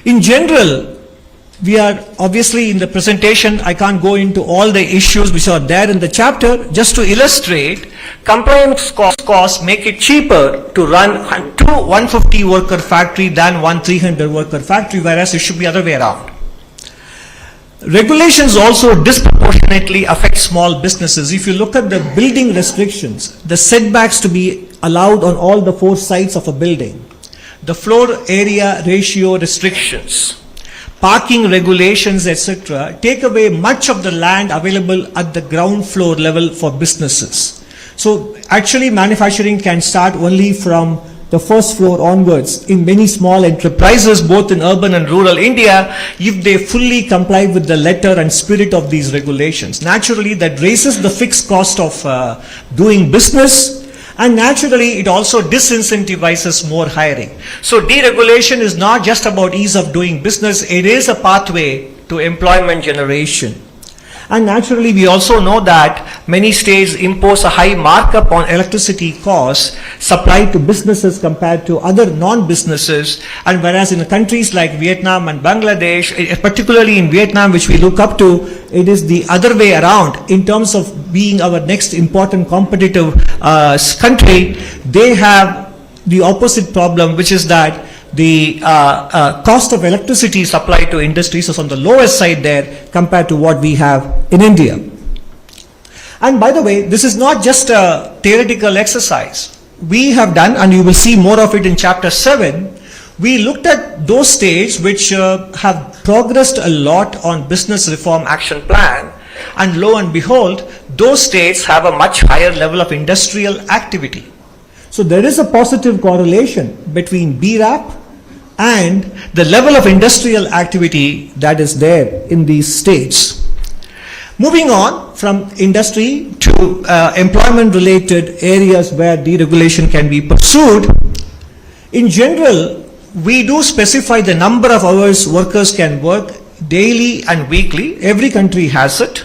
In general, we are obviously in the presentation, I can't go into all the issues which are there in the chapter. Just to illustrate, compliance costs make it cheaper to run two 150 worker factory than one 300 worker factory, whereas it should be other way around. Regulations also disproportionately affect small businesses. If you look at the building restrictions, the setbacks to be allowed on all the four sides of a building, the floor area ratio restrictions, parking regulations, etc., take away much of the land available at the ground floor level for businesses. So actually manufacturing can start only from the first floor onwards in many small enterprises, both in urban and rural India, if they fully comply with the letter and spirit of these regulations. Naturally, that raises the fixed cost of doing business, and naturally it also disincentivizes more hiring. So deregulation is not just about ease of doing business, it is a pathway to employment generation. And naturally we also know that many states impose a high markup on electricity costs supplied to businesses compared to other non-businesses, and whereas in countries like Vietnam and Bangladesh, particularly in Vietnam, which we look up to, it is the other way around in terms of being our next important competitive country. They have the opposite problem, which is that the cost of electricity supplied to industries is on the lowest side there compared to what we have in India. And by the way, this is not just a theoretical exercise. We have done, and you will see more of it in chapter 7, we looked at those states which have progressed a lot on business reform action plan, and lo and behold, those states have a much higher level of industrial activity. So there is a positive correlation between BRAP and the level of industrial activity that is there in these states. Moving on from industry to employment related areas where deregulation can be pursued, in general, we do specify the number of hours workers can work daily and weekly. Every country has it.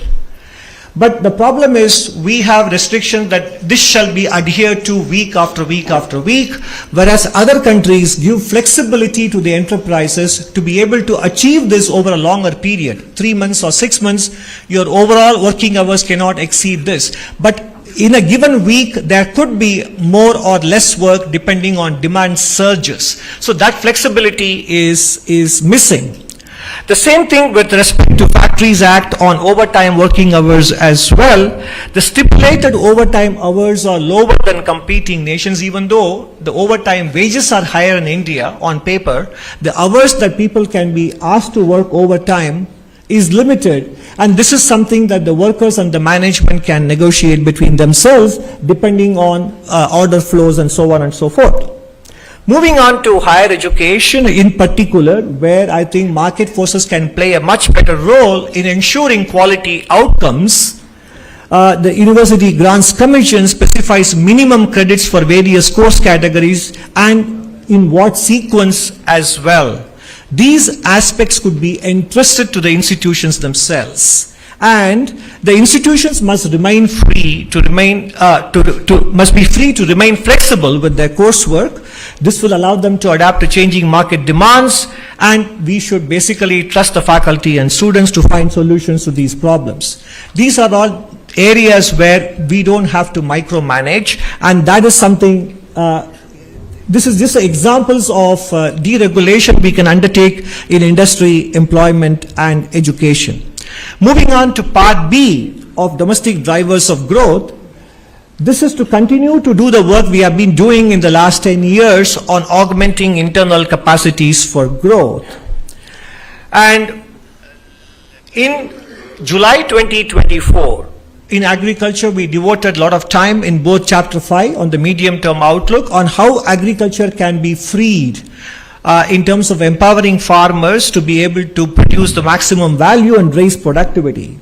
But the problem is we have restrictions that this shall be adhered to week after week after week, whereas other countries give flexibility to the enterprises to be able to achieve this over a longer period, 3 months or 6 months. Your overall working hours cannot exceed this. But in a given week, there could be more or less work depending on demand surges. So that flexibility is missing. The same thing with respect to Factories Act on overtime working hours as well. The stipulated overtime hours are lower than competing nations, even though the overtime wages are higher in India on paper. The hours that people can be asked to work overtime is limited, and this is something that the workers and the management can negotiate between themselves depending on order flows and so on and so forth. Moving on to higher education in particular, where I think market forces can play a much better role in ensuring quality outcomes. The University Grants Commission specifies minimum credits for various course categories and in what sequence as well. These aspects could be entrusted to the institutions themselves, and the institutions must remain free to remain flexible with their coursework. This will allow them to adapt to changing market demands, and we should basically trust the faculty and students to find solutions to these problems. These are all areas where we don't have to micromanage, and that is something, this is just examples of deregulation we can undertake in industry, employment and education. Moving on to part B of domestic drivers of growth. This is to continue to do the work we have been doing in the last 10 years on augmenting internal capacities for growth. And in July 2024, in agriculture, we devoted a lot of time in both chapter 5 on the medium-term outlook on how agriculture can be freed in terms of empowering farmers to be able to produce the maximum value and raise productivity.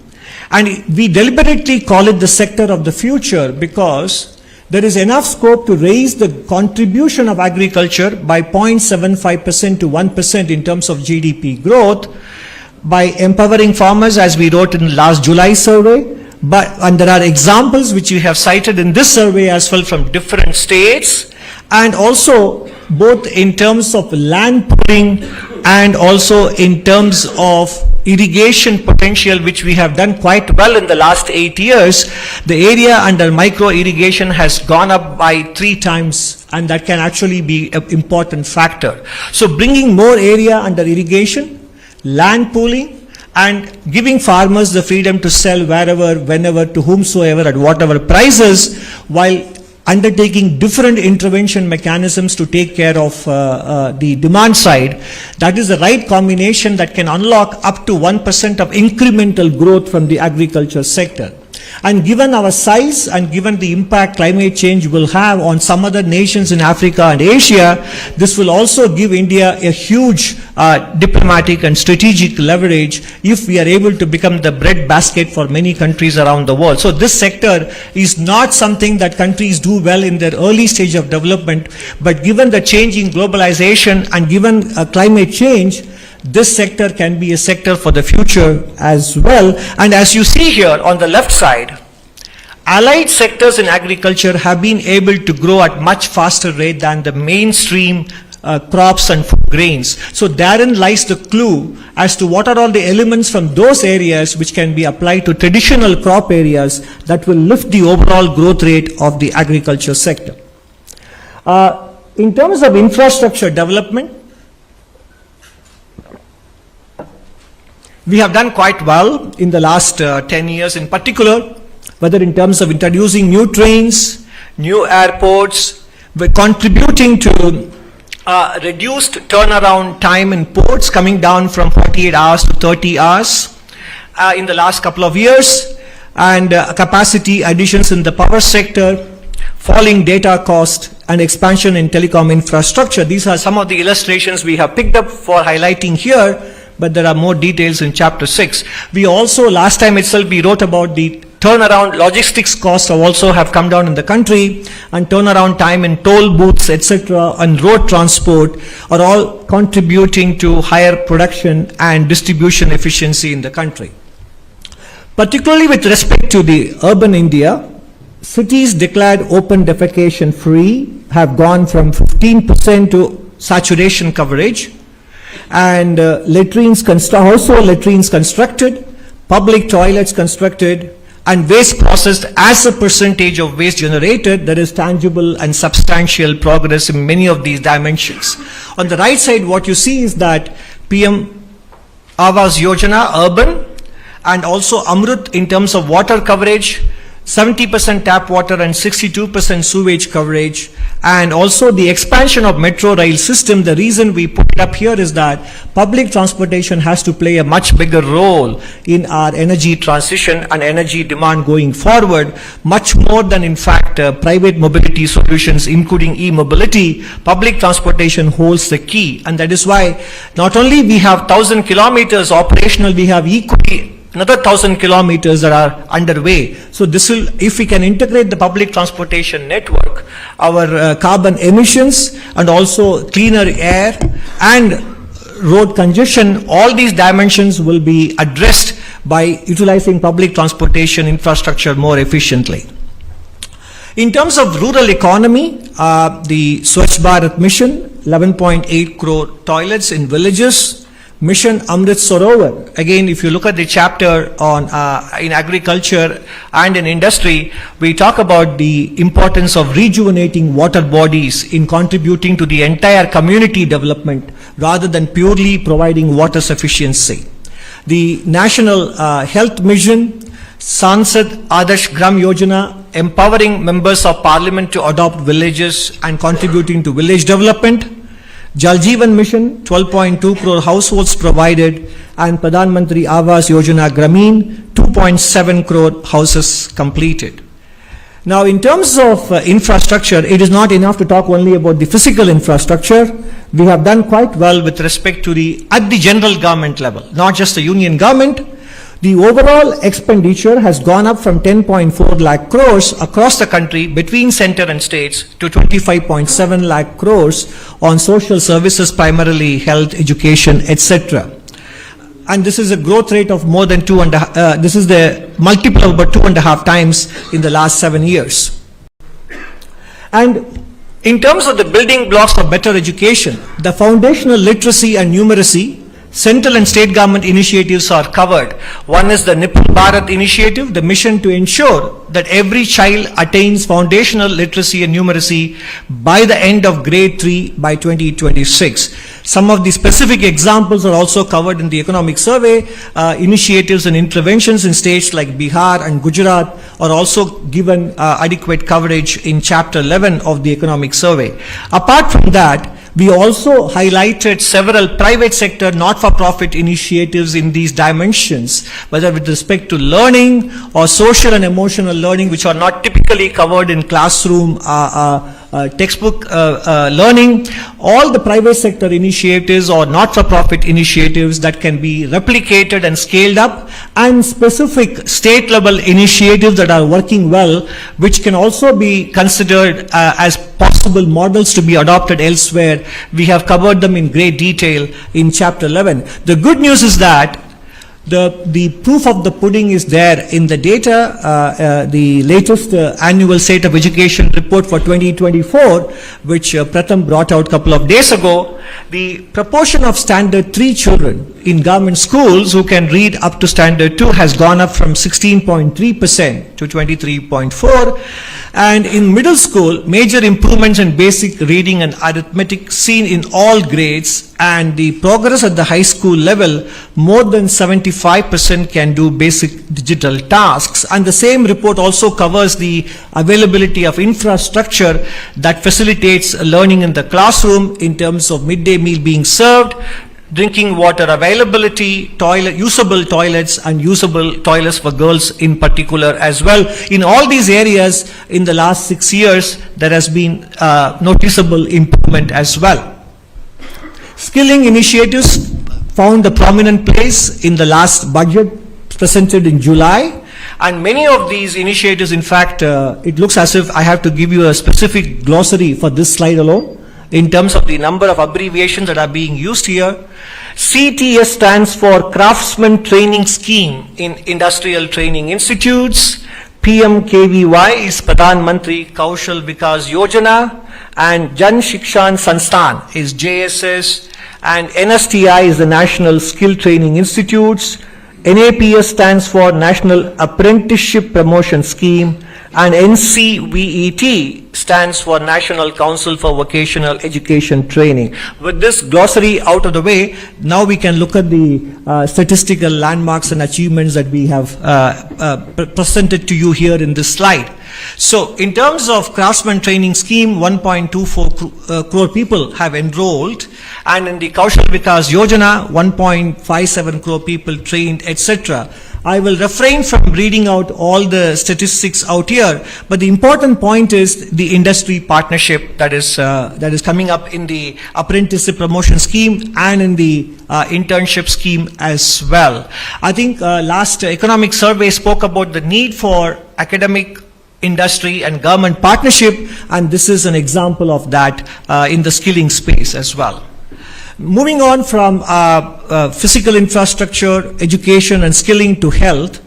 And we deliberately call it the sector of the future because there is enough scope to raise the contribution of agriculture by 0.75% to 1% in terms of GDP growth by empowering farmers, as we wrote in last July survey. And there are examples which we have cited in this survey as well from different states, and also both in terms of land pooling and also in terms of irrigation potential, which we have done quite well in the last 8 years, the area under micro irrigation has gone up by 3 times, and that can actually be an important factor. So bringing more area under irrigation, land pooling, and giving farmers the freedom to sell wherever, whenever, to whomsoever, at whatever prices, while undertaking different intervention mechanisms to take care of the demand side. That is the right combination that can unlock up to 1% of incremental growth from the agriculture sector. And given our size and given the impact climate change will have on some other nations in Africa and Asia, this will also give India a huge diplomatic and strategic leverage if we are able to become the bread basket for many countries around the world. So this sector is not something that countries do well in their early stage of development, but given the change in globalization and given climate change, this sector can be a sector for the future as well. And as you see here on the left side, allied sectors in agriculture have been able to grow at much faster rate than the mainstream crops and food grains. So therein lies the clue as to what are all the elements from those areas which can be applied to traditional crop areas that will lift the overall growth rate of the agriculture sector. In terms of infrastructure development, we have done quite well in the last 10 years in particular, whether in terms of introducing new trains, new airports, we're contributing to reduced turnaround time in ports, coming down from 48 hours to 30 hours in the last couple of years, and capacity additions in the power sector, falling data cost, and expansion in telecom infrastructure. These are some of the illustrations we have picked up for highlighting here, but there are more details in chapter 6. We also, last time itself, we wrote about the turnaround logistics costs also have come down in the country, and turnaround time in toll booths, etc., and road transport are all contributing to higher production and distribution efficiency in the country. Particularly with respect to the urban India, cities declared open defecation free have gone from 15% to saturation coverage, and household latrines constructed, public toilets constructed, and waste processed as a percentage of waste generated. There is tangible and substantial progress in many of these dimensions. On the right side, what you see is that PM Awas Yojana urban and also Amrut in terms of water coverage, 70% tap water and 62% sewage coverage, and also the expansion of metro rail system. The reason we put it up here is that public transportation has to play a much bigger role in our energy transition and energy demand going forward, much more than in fact private mobility solutions, including e-mobility. Public transportation holds the key, and that is why not only we have 1,000 kilometers operational, we have equally another 1,000 kilometers that are underway. So this will, if we can integrate the public transportation network, our carbon emissions and also cleaner air and road congestion, all these dimensions will be addressed by utilizing public transportation infrastructure more efficiently. In terms of rural economy, the Swachh Bharat mission, 11.8 crore toilets in villages. Mission Amrit Sarovar. Again, if you look at the chapter on in agriculture and in industry, we talk about the importance of rejuvenating water bodies in contributing to the entire community development rather than purely providing water sufficiency. The National Health Mission, Sansad Adarsh Gram Yojana, empowering members of parliament to adopt villages and contributing to village development. Jal Jeevan Mission, 12.2 crore households provided, and Pradhan Mantri Awas Yojana Grameen, 2.7 crore houses completed. Now, in terms of infrastructure, it is not enough to talk only about the physical infrastructure. We have done quite well with respect to at the general government level, not just the union government. The overall expenditure has gone up from 10.4 lakh crores across the country between center and states to 25.7 lakh crores on social services, primarily health, education, etc. And this is a growth rate of more than this is the multiple of about 2.5 times in the last 7 years. And In terms of the building blocks for better education, the foundational literacy and numeracy, central and state government initiatives are covered. One is the Nipun Bharat initiative, the mission to ensure that every child attains foundational literacy and numeracy by the end of grade 3 by 2026. Some of the specific examples are also covered in the economic survey. Initiatives and interventions in states like Bihar and Gujarat are also given adequate coverage in chapter 11 of the economic survey. Apart from that, we also highlighted several private sector not-for-profit initiatives in these dimensions, whether with respect to learning or social and emotional learning, which are not typically covered in classroom textbook learning. All the private sector initiatives or not-for-profit initiatives that can be replicated and scaled up, and specific state-level initiatives that are working well, which can also be considered as possible models to be adopted elsewhere. We have covered them in great detail in chapter 11. The good news is that the proof of the pudding is there in the data. The latest annual State of Education report for 2024, which Pratham brought out a couple of days ago, the proportion of standard 3 children in government schools who can read up to standard 2 has gone up from 16.3% to 23.4%. And in middle school, major improvements in basic reading and arithmetic seen in all grades, and the progress at the high school level, more than 75% can do basic digital tasks. And the same report also covers the availability of infrastructure that facilitates learning in the classroom in terms of midday meal being served, drinking water availability, usable toilets, and usable toilets for girls in particular as well. In all these areas, in the last 6 years, there has been noticeable improvement as well. Skilling initiatives found a prominent place in the last budget presented in July. And many of these initiatives, in fact, it looks as if I have to give you a specific glossary for this slide alone, in terms of the number of abbreviations that are being used here. CTS stands for Craftsman Training Scheme in Industrial Training Institutes. PMKVY is Pradhan Mantri Kaushal Vikas Yojana, and Jan Shikshan Sansthan is JSS, and NSTI is the National Skill Training Institutes. NAPS stands for National Apprenticeship Promotion Scheme, and NCVET stands for National Council for Vocational Education Training. With this glossary out of the way, now we can look at the statistical landmarks and achievements that we have presented to you here in this slide. So, in terms of Craftsman Training Scheme, 1.24 crore people have enrolled, and in the Kaushal Vikas Yojana, 1.57 crore people trained, etc. I will refrain from reading out all the statistics out here, but the important point is the industry partnership that is coming up in the apprenticeship promotion scheme and in the internship scheme as well. I think last economic survey spoke about the need for academic, industry and government partnership, and this is an example of that in the skilling space as well. Moving on from physical infrastructure, education and skilling to health,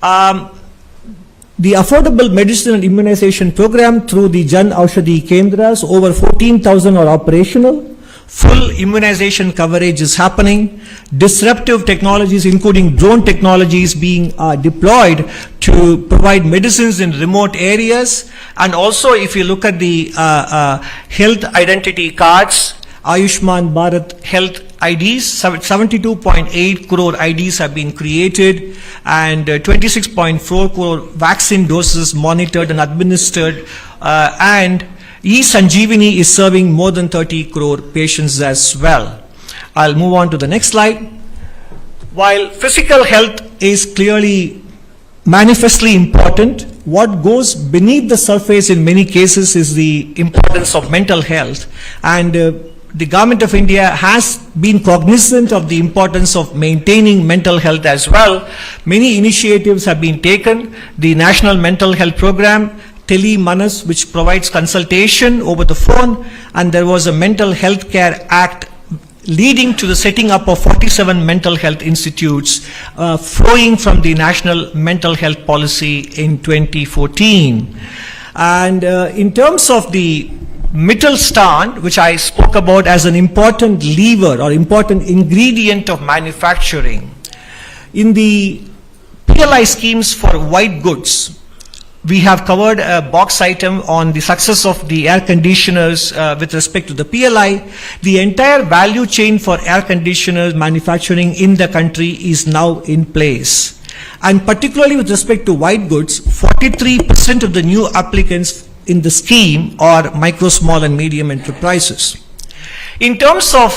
the affordable medicine and immunization program through the Jan Aushadhi Kendras, over 14,000 are operational. Full immunization coverage is happening. Disruptive technologies, including drone technologies, being deployed to provide medicines in remote areas. And also, if you look at the health identity cards, Ayushman Bharat Health IDs, 72.8 crore IDs have been created, and 26.4 crore vaccine doses monitored and administered, and E-Sanjeevani is serving more than 30 crore patients as well. I'll move on to the next slide. While physical health is clearly manifestly important, what goes beneath the surface in many cases is the importance of mental health, and the Government of India has been cognizant of the importance of maintaining mental health as well. Many initiatives have been taken. The National Mental Health Program, Tele Manas, which provides consultation over the phone, and there was a Mental Health Care Act leading to the setting up of 47 mental health institutes flowing from the National Mental Health Policy in 2014. And in terms of the Mittelstand, which I spoke about as an important lever or important ingredient of manufacturing. In the PLI schemes for white goods, we have covered a box item on the success of the air conditioners with respect to the PLI. The entire value chain for air conditioners manufacturing in the country is now in place. And particularly with respect to white goods, 43% of the new applicants in the scheme are micro, small and medium enterprises. In terms of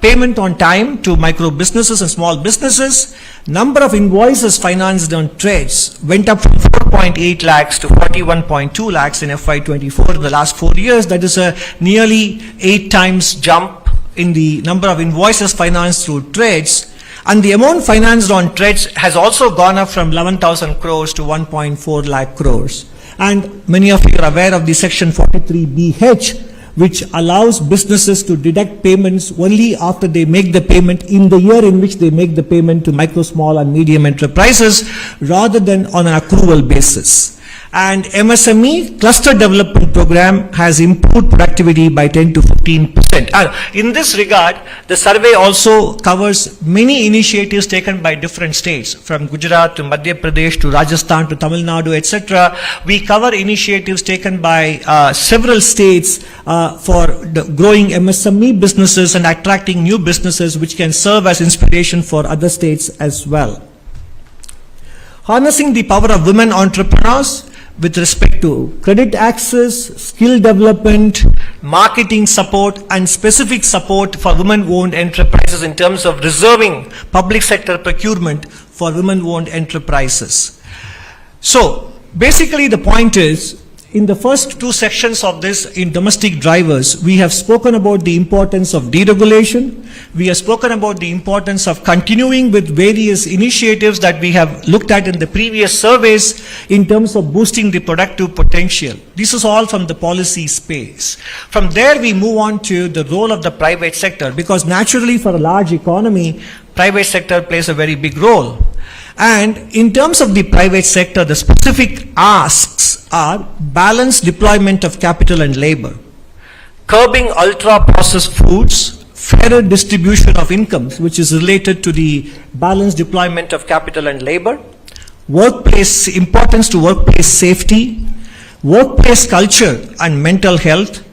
payment on time to micro businesses and small businesses, number of invoices financed on trades went up from 4.8 lakhs to 41.2 lakhs in FY24 in the last 4 years. That is a nearly 8 times jump in the number of invoices financed through trades. And the amount financed on trades has also gone up from 11,000 crores to 1.4 lakh crores. And many of you are aware of the section 43BH, which allows businesses to deduct payments only after they make the payment in the year in which they make the payment to micro, small and medium enterprises rather than on an accrual basis. And MSME cluster development program has improved productivity by 10 to 15%. In this regard, the survey also covers many initiatives taken by different states, from Gujarat to Madhya Pradesh to Rajasthan to Tamil Nadu, etc. We cover initiatives taken by several states for growing MSME businesses and attracting new businesses, which can serve as inspiration for other states as well. Harnessing the power of women entrepreneurs with respect to credit access, skill development, marketing support and specific support for women-owned enterprises in terms of reserving public sector procurement for women-owned enterprises. So basically the point is, in the first 2 sections of this, in domestic drivers, we have spoken about the importance of deregulation. We have spoken about the importance of continuing with various initiatives that we have looked at in the previous surveys in terms of boosting the productive potential. This is all from the policy space. From there, we move on to the role of the private sector, because naturally for a large economy, private sector plays a very big role. And in terms of the private sector, the specific asks are balanced deployment of capital and labor, curbing ultra-processed foods, fairer distribution of incomes, which is related to the balanced deployment of capital and labor, importance to workplace safety, workplace culture and mental health,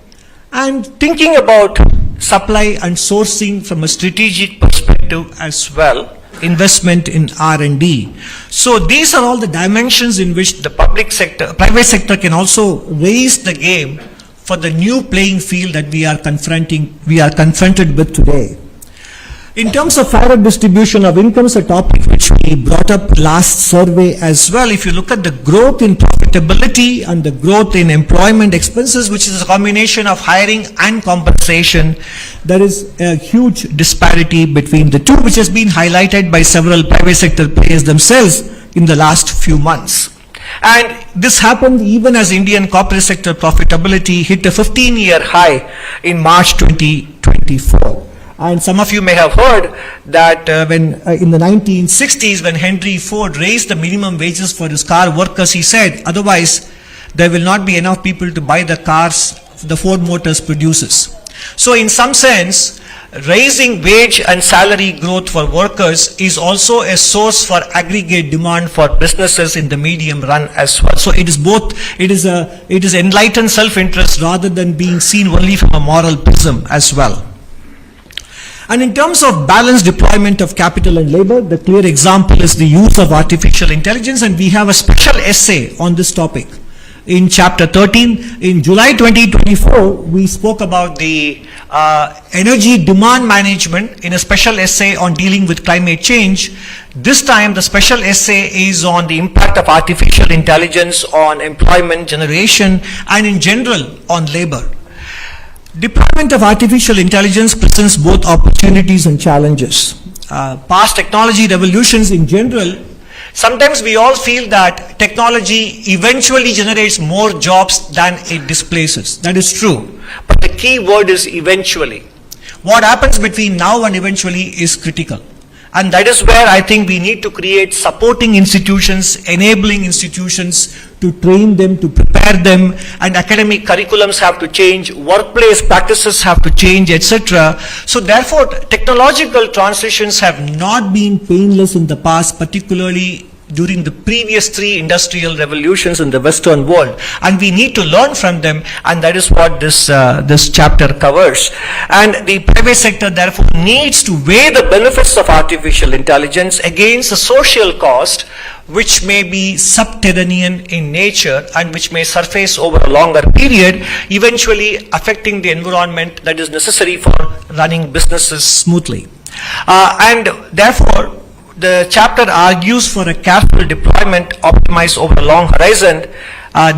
and thinking about supply and sourcing from a strategic perspective as well. Investment in R&D. So these are all the dimensions in which the private sector can also raise the game for the new playing field that we are confronted with today. In terms of fairer distribution of incomes, a topic which we brought up last survey as well, if you look at the growth in profitability and the growth in employment expenses, which is a combination of hiring and compensation, there is a huge disparity between the two, which has been highlighted by several private sector players themselves in the last few months. And this happened even as Indian corporate sector profitability hit a 15-year high in March 2024. And some of you may have heard that when in the 1960s, when Henry Ford raised the minimum wages for his car workers, he said, otherwise there will not be enough people to buy the cars the Ford Motors produces. So in some sense, raising wage and salary growth for workers is also a source for aggregate demand for businesses in the medium run as well. So it is both, it is enlightened self-interest rather than being seen only from a moral prism as well. And in terms of balanced deployment of capital and labor, the clear example is the use of artificial intelligence, and we have a special essay on this topic. In chapter 13, in July 2024, we spoke about the energy demand management in a special essay on dealing with climate change. This time, the special essay is on the impact of artificial intelligence on employment generation and in general on labor. Deployment of artificial intelligence presents both opportunities and challenges. Past technology revolutions in general, sometimes we all feel that technology eventually generates more jobs than it displaces. That is true. But the key word is eventually. What happens between now and eventually is critical. And that is where I think we need to create supporting institutions, enabling institutions to train them, to prepare them, and academic curriculums have to change, workplace practices have to change, etc. So therefore, technological transitions have not been painless in the past, particularly during the previous 3 industrial revolutions in the Western world, and we need to learn from them, and that is what this chapter covers. And the private sector therefore needs to weigh the benefits of artificial intelligence against the social cost, which may be subterranean in nature and which may surface over a longer period, eventually affecting the environment that is necessary for running businesses smoothly. And therefore, the chapter argues for a careful deployment optimized over a long horizon.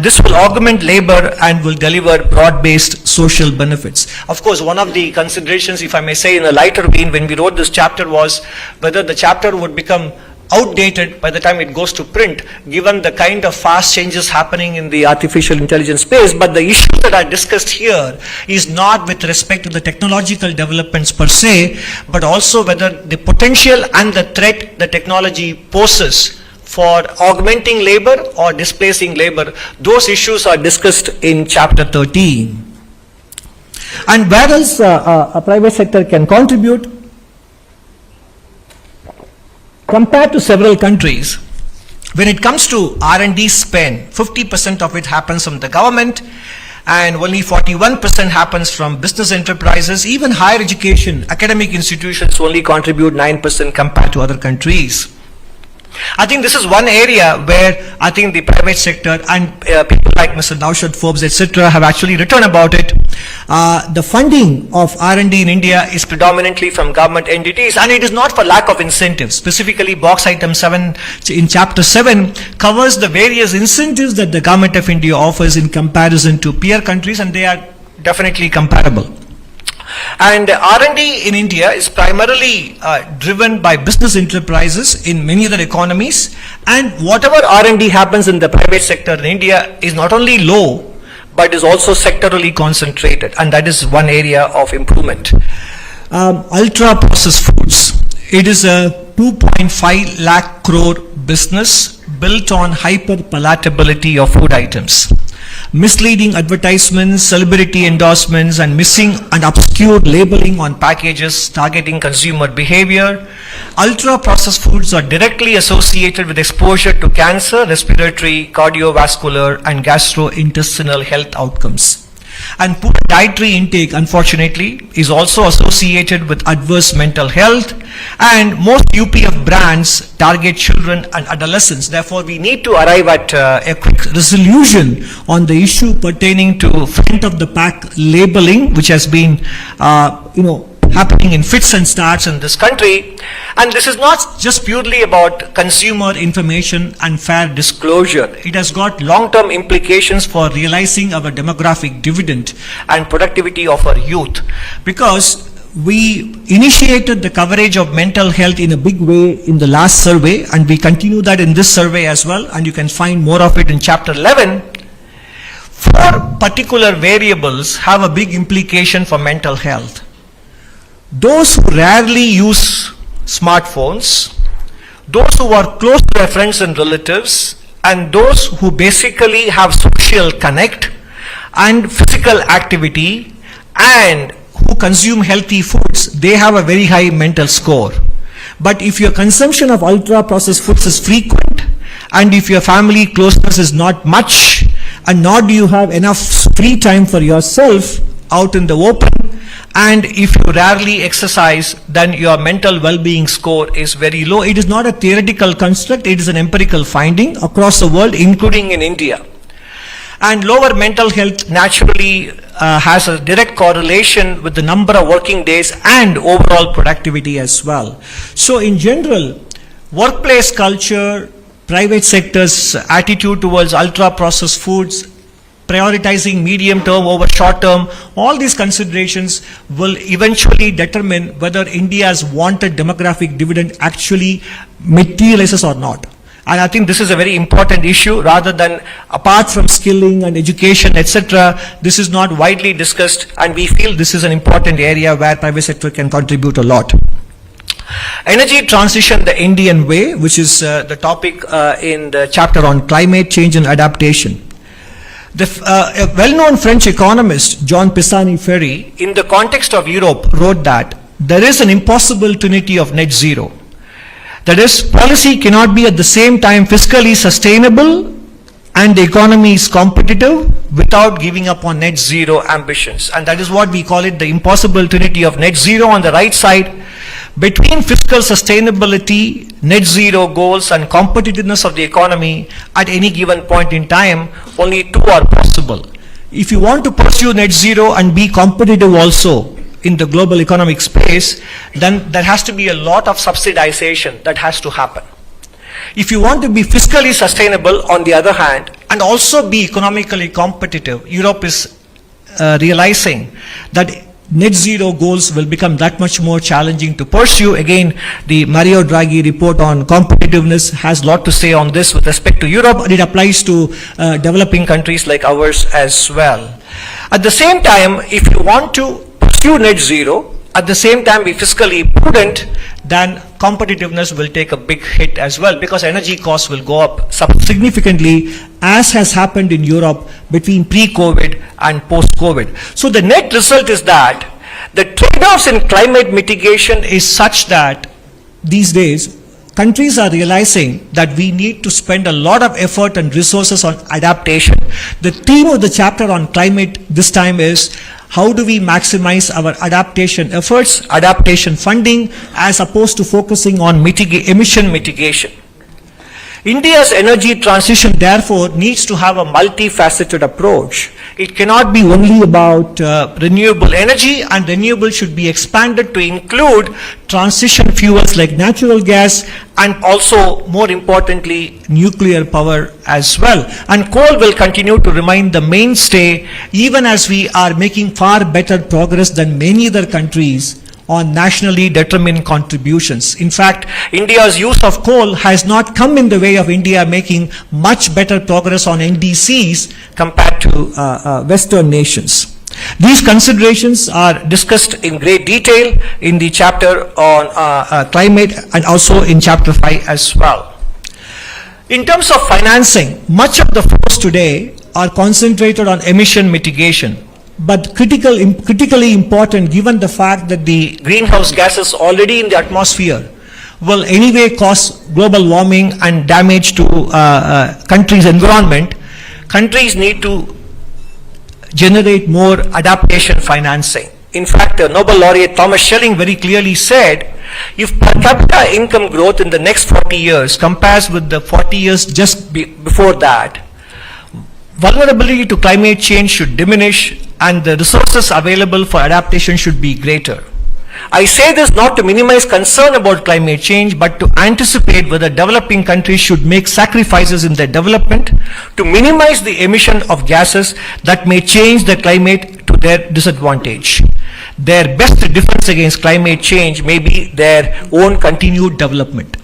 This will augment labor and will deliver broad-based social benefits. Of course, one of the considerations, if I may say in a lighter vein, when we wrote this chapter was whether the chapter would become outdated by the time it goes to print, given the kind of fast changes happening in the artificial intelligence space. But the issue that I discussed here is not with respect to the technological developments per se, but also whether the potential and the threat the technology poses for augmenting labor or displacing labor. Those issues are discussed in chapter 13. And whereas a private sector can contribute, compared to several countries, when it comes to R&D spend, 50% of it happens from the government and only 41% happens from business enterprises. Even higher education, academic institutions only contribute 9% compared to other countries. I think this is one area where I think the private sector and people like Mr. Naushad Forbes, etc. have actually written about it. The funding of R&D in India is predominantly from government entities, and it is not for lack of incentives. Specifically, box item 7 in chapter 7 covers the various incentives that the government of India offers in comparison to peer countries, and they are definitely comparable. And R&D in India is primarily driven by business enterprises in many other economies, and whatever R&D happens in the private sector in India is not only low, but is also sectorally concentrated, and that is one area of improvement. Ultra processed foods. It is a 2.5 lakh crore business built on hyper palatability of food items. Misleading advertisements, celebrity endorsements, and missing and obscure labeling on packages targeting consumer behavior. Ultra processed foods are directly associated with exposure to cancer, respiratory, cardiovascular, and gastrointestinal health outcomes. And poor dietary intake, unfortunately, is also associated with adverse mental health, and most UPF brands target children and adolescents. Therefore, we need to arrive at a quick resolution on the issue pertaining to front of the pack labeling, which has been, happening in fits and starts in this country. And this is not just purely about consumer information and fair disclosure. It has got long-term implications for realizing our demographic dividend and productivity of our youth, because we initiated the coverage of mental health in a big way in the last survey, and we continue that in this survey as well, and you can find more of it in chapter 11. 4 particular variables have a big implication for mental health. Those who rarely use smartphones, those who are close to their friends and relatives, and those who basically have social connect and physical activity and who consume healthy foods, they have a very high mental score. But if your consumption of ultra processed foods is frequent, and if your family closeness is not much, and nor do you have enough free time for yourself out in the open, and if you rarely exercise, then your mental well-being score is very low. It is not a theoretical construct, it is an empirical finding across the world, including in India. And lower mental health naturally has a direct correlation with the number of working days and overall productivity as well. So in general, workplace culture, private sector's attitude towards ultra-processed foods, prioritizing medium term over short term, all these considerations will eventually determine whether India's wanted demographic dividend actually materializes or not. And I think this is a very important issue, rather than apart from skilling and education, etc. This is not widely discussed, and we feel this is an important area where private sector can contribute a lot. Energy transition the Indian way, which is the topic in the chapter on climate change and adaptation. A well-known French economist, Jean Pisani-Ferry, in the context of Europe, wrote that there is an impossible trinity of net zero. That is, policy cannot be at the same time fiscally sustainable and the economy is competitive without giving up on net zero ambitions. And that is what we call it, the impossible trinity of net zero. On the right side, between fiscal sustainability, net zero goals and competitiveness of the economy at any given point in time, only two are possible. If you want to pursue net zero and be competitive also in the global economic space, then there has to be a lot of subsidization that has to happen. If you want to be fiscally sustainable, on the other hand, and also be economically competitive, Europe is realizing that net zero goals will become that much more challenging to pursue. Again, the Mario Draghi report on competitiveness has a lot to say on this with respect to Europe, and it applies to developing countries like ours as well. At the same time, if you want to pursue net zero, at the same time be fiscally prudent, then competitiveness will take a big hit as well, because energy costs will go up significantly, as has happened in Europe between pre-COVID and post-COVID. So the net result is that the trade-offs in climate mitigation is such that these days countries are realizing that we need to spend a lot of effort and resources on adaptation. The theme of the chapter on climate this time is how do we maximize our adaptation efforts, adaptation funding, as opposed to focusing on emission mitigation. India's energy transition, therefore, needs to have a multifaceted approach. It cannot be only about renewable energy, and renewable should be expanded to include transition fuels like natural gas and also, more importantly, nuclear power as well. And coal will continue to remain the mainstay, even as we are making far better progress than many other countries on nationally determined contributions. In fact, India's use of coal has not come in the way of India making much better progress on NDCs compared to Western nations. These considerations are discussed in great detail in the chapter on climate and also in chapter 5 as well. In terms of financing, much of the flows today are concentrated on emission mitigation. But critically important, given the fact that the greenhouse gases already in the atmosphere will anyway cause global warming and damage to countries' environment, countries need to generate more adaptation financing. In fact, Nobel laureate Thomas Schelling very clearly said, if per capita income growth in the next 40 years compares with the 40 years just before that, vulnerability to climate change should diminish and the resources available for adaptation should be greater. I say this not to minimize concern about climate change, but to anticipate whether developing countries should make sacrifices in their development to minimize the emission of gases that may change the climate to their disadvantage. Their best defense against climate change may be their own continued development.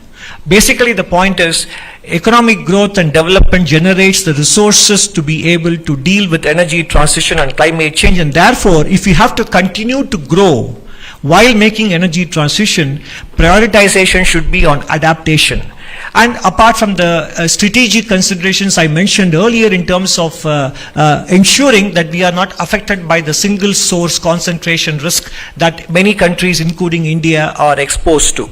Basically, the point is, economic growth and development generates the resources to be able to deal with energy transition and climate change, and therefore, if we have to continue to grow while making energy transition, prioritization should be on adaptation. And apart from the strategic considerations I mentioned earlier in terms of ensuring that we are not affected by the single source concentration risk that many countries, including India, are exposed to.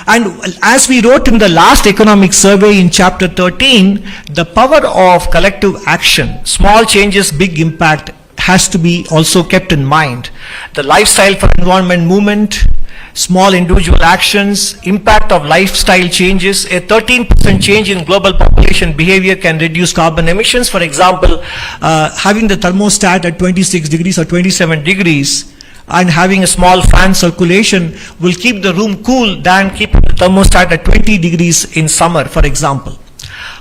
And as we wrote in the last economic survey in chapter 13, the power of collective action, small changes, big impact, has to be also kept in mind. The lifestyle for environment movement, small individual actions, impact of lifestyle changes. A 13% change in global population behavior can reduce carbon emissions. For example, having the thermostat at 26 degrees or 27 degrees and having a small fan circulation will keep the room cool than keeping the thermostat at 20 degrees in summer, for example.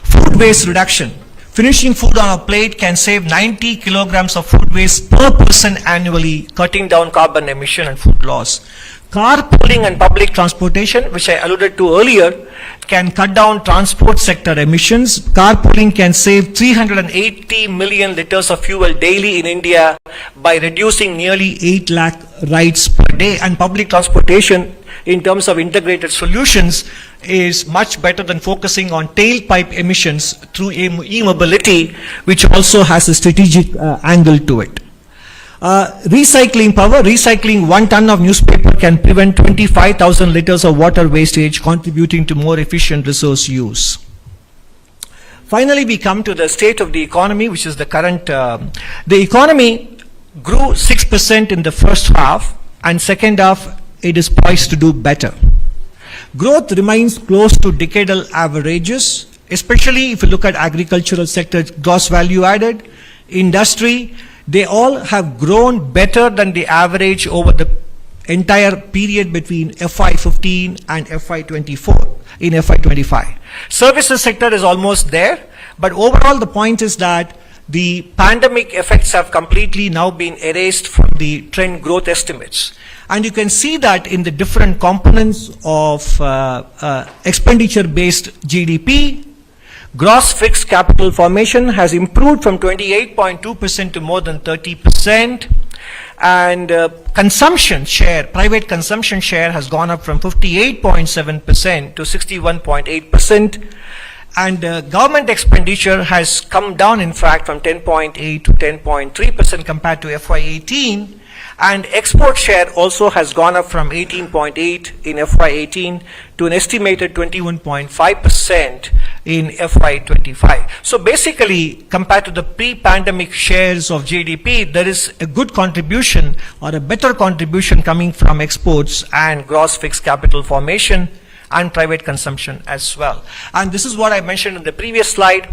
Food waste reduction. Finishing food on a plate can save 90 kilograms of food waste per person annually, cutting down carbon emission and food loss. Carpooling and public transportation, which I alluded to earlier, can cut down transport sector emissions. Carpooling can save 380 million liters of fuel daily in India by reducing nearly 8 lakh rides per day. And public transportation in terms of integrated solutions is much better than focusing on tailpipe emissions through e-mobility, which also has a strategic angle to it. Recycling power. Recycling 1 ton of newspaper can prevent 25,000 liters of water wastage, contributing to more efficient resource use. Finally, we come to the state of the economy, which is the current. The economy grew 6% in the first half, and second half it is poised to do better. Growth remains close to decadal averages, especially if you look at agricultural sector, gross value added, industry. They all have grown better than the average over the entire period between FY15 and FY24 in FY25. Services sector is almost there, but overall the point is that the pandemic effects have completely now been erased from the trend growth estimates. And you can see that in the different components of expenditure-based GDP. Gross fixed capital formation has improved from 28.2% to more than 30%, and consumption share, private consumption share, has gone up from 58.7% to 61.8%, and government expenditure has come down, in fact, from 10.8 to 10.3% compared to FY18, and export share also has gone up from 18.8 in FY18 to an estimated 21.5% in FY25. So basically, compared to the pre-pandemic shares of GDP, there is a good contribution or a better contribution coming from exports and gross fixed capital formation and private consumption as well. And this is what I mentioned in the previous slide.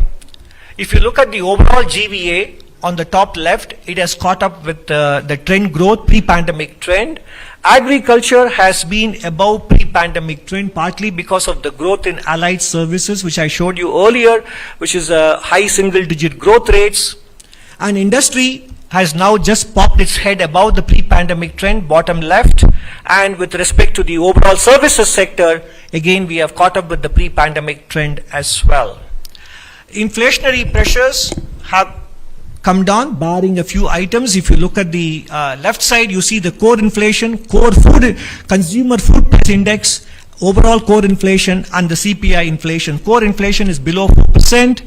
If you look at the overall GVA, on the top left, it has caught up with the trend growth, pre-pandemic trend. Agriculture has been above pre-pandemic trend, partly because of the growth in allied services, which I showed you earlier, which is high single-digit growth rates. And industry has now just popped its head above the pre-pandemic trend, bottom left. And with respect to the overall services sector, again, we have caught up with the pre-pandemic trend as well. Inflationary pressures have come down, barring a few items. If you look at the left side, you see the core inflation, core food, consumer food price index, overall core inflation, and the CPI inflation. Core inflation is below 4%,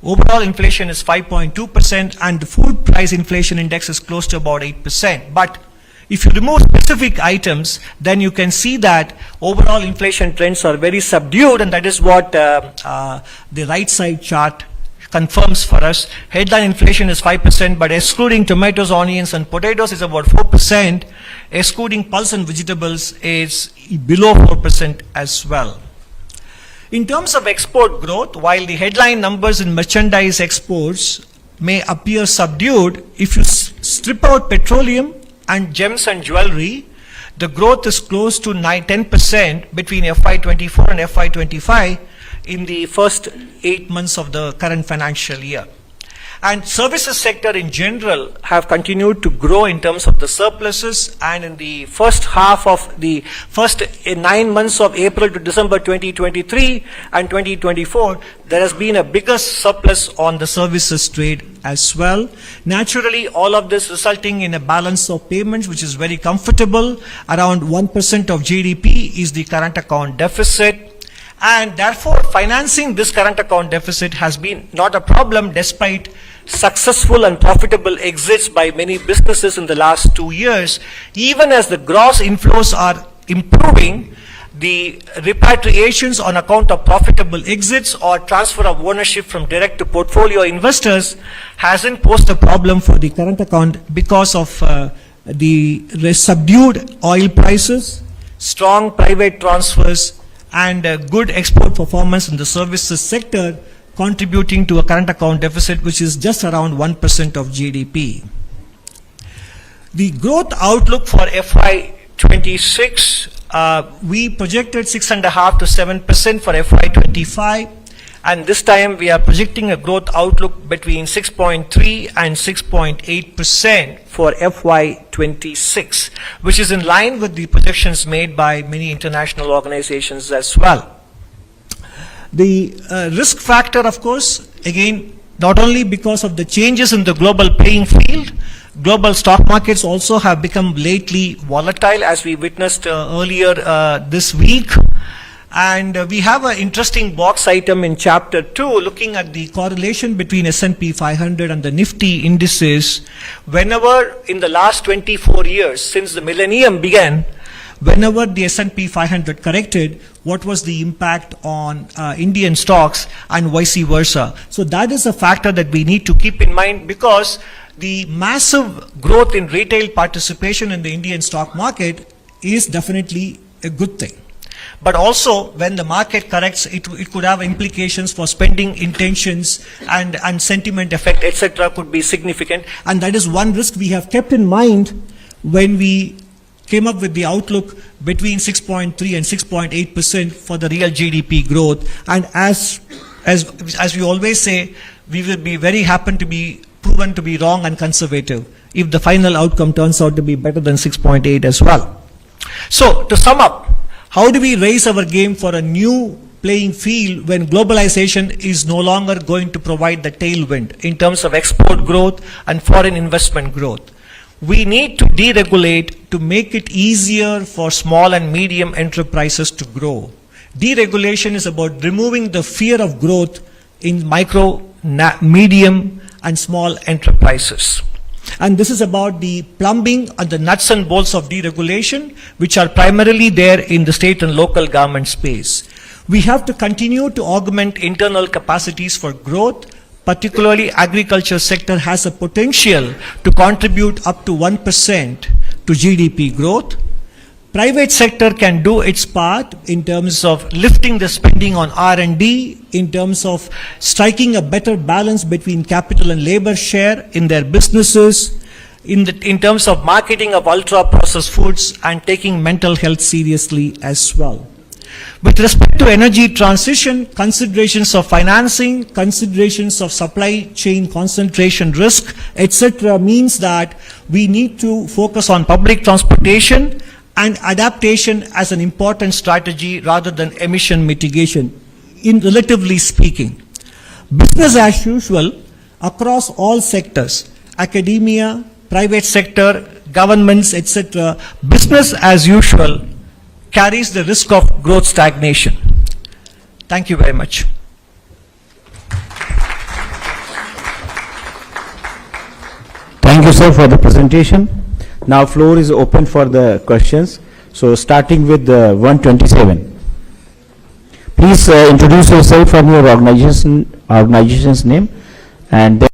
overall inflation is 5.2%, and the food price inflation index is close to about 8%. But if you remove specific items, then you can see that overall inflation trends are very subdued, and that is what the right side chart confirms for us. Headline inflation is 5%, but excluding tomatoes, onions, and potatoes is about 4%. Excluding pulse and vegetables is below 4% as well. In terms of export growth, while the headline numbers in merchandise exports may appear subdued, if you strip out petroleum and gems and jewelry, the growth is close to 10% between FY24 and FY25 in the first 8 months of the current financial year. And services sector in general have continued to grow in terms of the surpluses, and in the first half of the first 9 months of April to December 2023 and 2024, there has been a bigger surplus on the services trade as well. Naturally, all of this resulting in a balance of payments which is very comfortable. Around 1% of GDP is the current account deficit. And therefore, financing this current account deficit has been not a problem, despite successful and profitable exits by many businesses in the last 2 years. Even as the gross inflows are improving, the repatriations on account of profitable exits or transfer of ownership from direct to portfolio investors hasn't posed a problem for the current account because of the subdued oil prices, strong private transfers, and good export performance in the services sector, contributing to a current account deficit which is just around 1% of GDP. The growth outlook for FY26, we projected 6.5% to 7% for FY25, and this time we are projecting a growth outlook between 6.3 and 6.8% for FY26, which is in line with the projections made by many international organizations as well. The risk factor, of course, again, not only because of the changes in the global playing field, Global stock markets also have become lately volatile, as we witnessed earlier this week. And we have an interesting box item in chapter 2 looking at the correlation between S&P 500 and the Nifty indices. Whenever in the last 24 years since the millennium began, whenever the S&P 500 corrected, what was the impact on Indian stocks and vice versa. So that is a factor that we need to keep in mind, because the massive growth in retail participation in the Indian stock market is definitely a good thing. But also, when the market corrects, it could have implications for spending intentions, and sentiment effect, etc. could be significant. And that is one risk we have kept in mind when we came up with the outlook between 6.3 and 6.8% for the real GDP growth. And as we always say, we will be very happy to be proven to be wrong and conservative if the final outcome turns out to be better than 6.8 as well. So, to sum up, how do we raise our game for a new playing field when globalization is no longer going to provide the tailwind in terms of export growth and foreign investment growth? We need to deregulate to make it easier for small and medium enterprises to grow. Deregulation is about removing the fear of growth in micro, medium, and small enterprises. And this is about the plumbing and the nuts and bolts of deregulation, which are primarily there in the state and local government space. We have to continue to augment internal capacities for growth. Particularly, agriculture sector has a potential to contribute up to 1% to GDP growth. Private sector can do its part in terms of lifting the spending on R&D, in terms of striking a better balance between capital and labor share in their businesses, in terms of marketing of ultra-processed foods, and taking mental health seriously as well. With respect to energy transition, considerations of financing, considerations of supply chain concentration risk, etc. means that we need to focus on public transportation and adaptation as an important strategy rather than emission mitigation, in relatively speaking. Business as usual across all sectors, academia, private sector, governments, etc. Business as usual carries the risk of growth stagnation. Thank you very much. Thank you, sir, for the presentation. Now floor is open for the questions. So starting with 127. Please introduce yourself and your organization's name, and then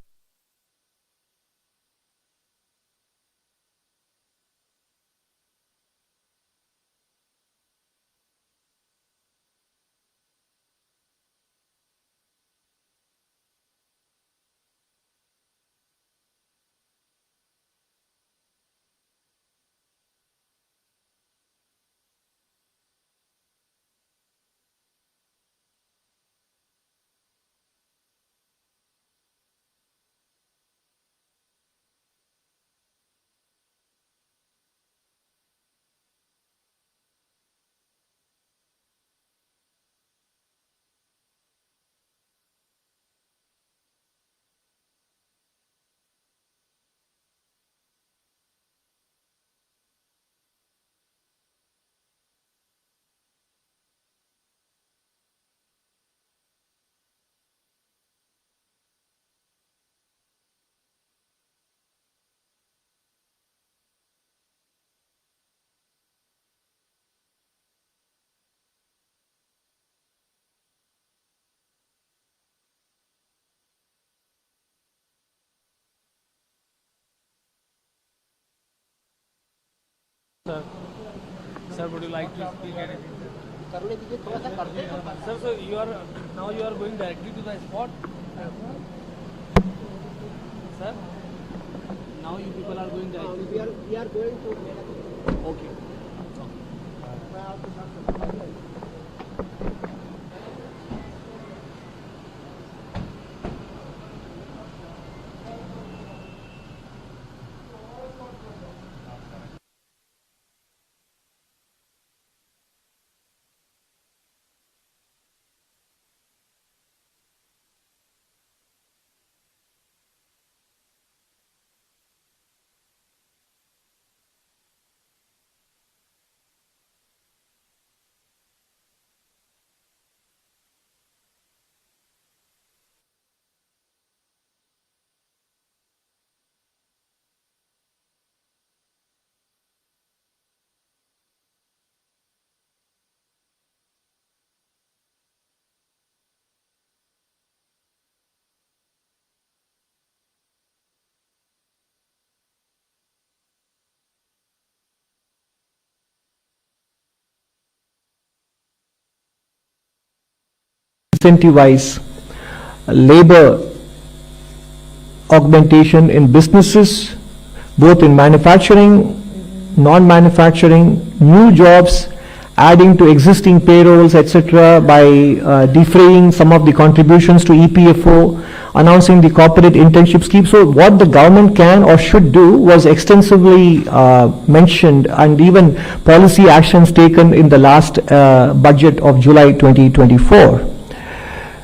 Sir, would you like to speak anything? Sir, so you are going directly to the spot. Sir, now you people are going directly. We are going to. Okay. incentivize labor augmentation in businesses, both in manufacturing, non-manufacturing, new jobs, adding to existing payrolls, etc., by defraying some of the contributions to EPFO, announcing the corporate internship scheme. So what the government can or should do was extensively mentioned, and even policy actions taken in the last budget of July 2024.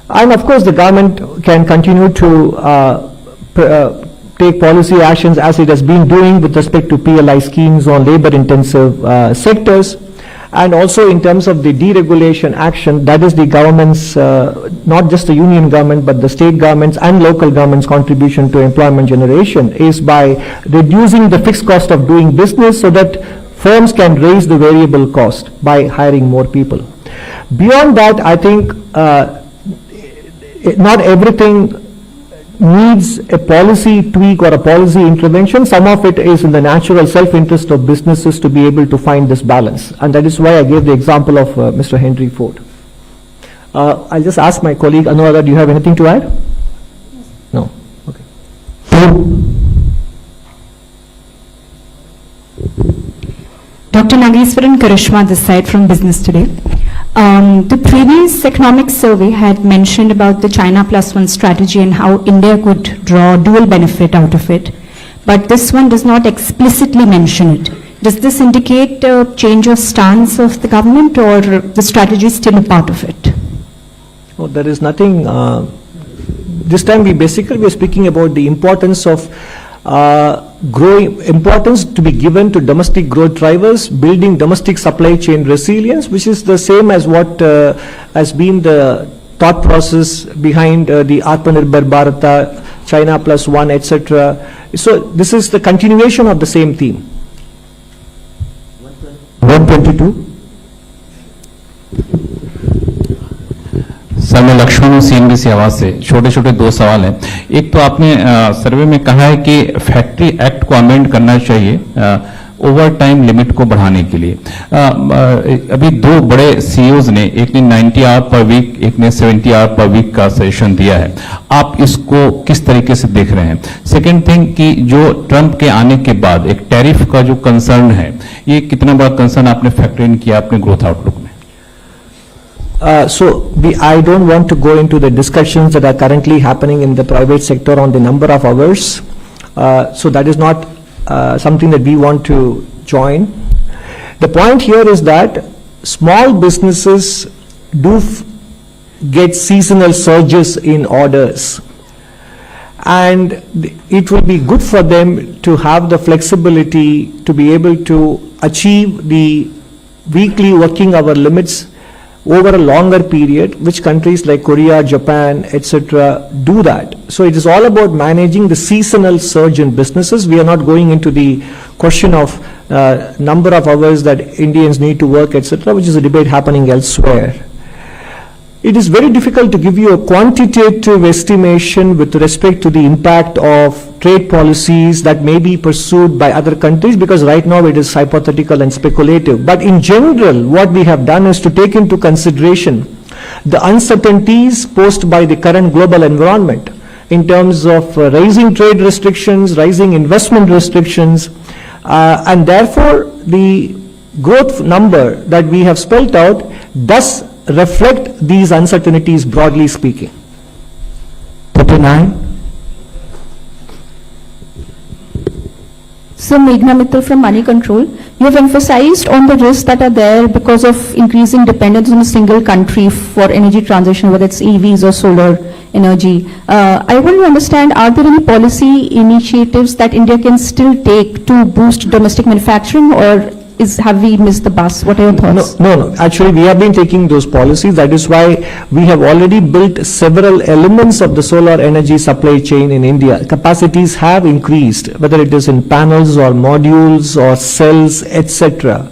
And of course, the government can continue to take policy actions as it has been doing with respect to PLI schemes on labor-intensive sectors, and also in terms of the deregulation action, that is the government's, not just the union government, but the state governments and local governments' contribution to employment generation is by reducing the fixed cost of doing business so that firms can raise the variable cost by hiring more people. Beyond that, I think not everything needs a policy tweak or a policy intervention. Some of it is in the natural self-interest of businesses to be able to find this balance. And that is why I gave the example of Mr. Henry Ford. I'll just ask my colleague, Anuradha, do you have anything to add? No? Okay. Dr. Nageswaran Karishma this side from Business Today. The previous economic survey had mentioned about the China Plus One strategy and how India could draw dual benefit out of it. But this one does not explicitly mention it. Does this indicate a change of stance of the government, or the strategy is still a part of it? Oh, there is nothing. This time we are speaking about the importance of importance to be given to domestic growth drivers, building domestic supply chain resilience, which is the same as what has been the thought process behind the Atmanirbhar Bharata, China Plus One, etc. So this is the continuation of the same theme. 122. Sir, मैं Lakshman CNBC आवाज से छोटे छोटे दो सवाल हैं। एक तो आपने सर्वे में कहा है कि फैक्ट्री एक्ट को अमेंड करना चाहिए ओवर टाइम लिमिट को बढ़ाने के लिए। अभी दो बड़े CEOs ने, एक ने 90 आवर पर वीक, एक ने 70 आवर पर वीक का सजेशन दिया है। आप इसको किस तरीके से देख रहे हैं? सेकेंड थिंग कि जो ट्रंप के आने के बाद एक टैरिफ का जो कंसर्न है, ये कितना बड़ा कंसर्न आपने फैक्टर इन किया अपने ग्रोथ आउटलुक में? I don't want to go into the discussions that are currently happening in the private sector on the number of hours. So that is not something that we want to join. The point here is that small businesses do get seasonal surges in orders. And it will be good for them to have the flexibility to be able to achieve the weekly working hour limits over a longer period, which countries like Korea, Japan, etc. do that. So it is all about managing the seasonal surge in businesses. We are not going into the question of number of hours that Indians need to work, etc., which is a debate happening elsewhere. It is very difficult to give you a quantitative estimation with respect to the impact of trade policies that may be pursued by other countries, because right now it is hypothetical and speculative. But in general, what we have done is to take into consideration the uncertainties posed by the current global environment in terms of rising trade restrictions, rising investment restrictions, and therefore the growth number that we have spelled out does reflect these uncertainties, broadly speaking. 39. So, Meghna Mittal from Money Control, you have emphasized on the risks that are there because of increasing dependence on a single country for energy transition, whether it's EVs or solar energy. I want to understand, are there any policy initiatives that India can still take to boost domestic manufacturing, or have we missed the bus? What are your thoughts? No. Actually, we have been taking those policies. That is why we have already built several elements of the solar energy supply chain in India. Capacities have increased, whether it is in panels or modules or cells, etc.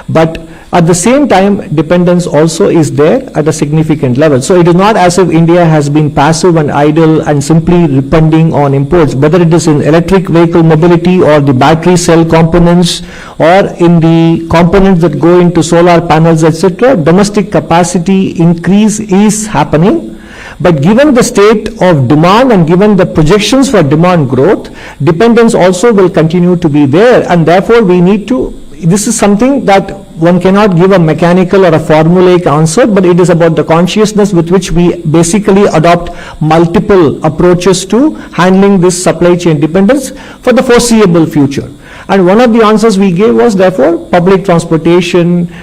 But At the same time, dependence also is there at a significant level. So it is not as if India has been passive and idle and simply depending on imports, whether it is in electric vehicle mobility or the battery cell components or in the components that go into solar panels, etc. Domestic capacity increase is happening. But given the state of demand and given the projections for demand growth, dependence also will continue to be there, and therefore we need to, this is something that one cannot give a mechanical or a formulaic answer, but it is about the consciousness with which we basically adopt multiple approaches to handling this supply chain dependence for the foreseeable future. And one of the answers we gave was, therefore, public transportation, giving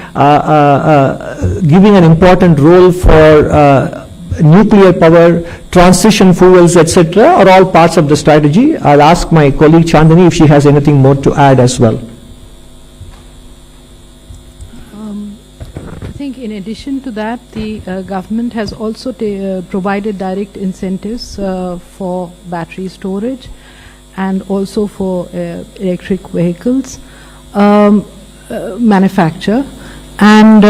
an important role for nuclear power, transition fuels, etc., are all parts of the strategy. I'll ask my colleague Chandani if she has anything more to add as well. I think in addition to that, the government has also provided direct incentives for battery storage and also for electric vehicles manufacture. And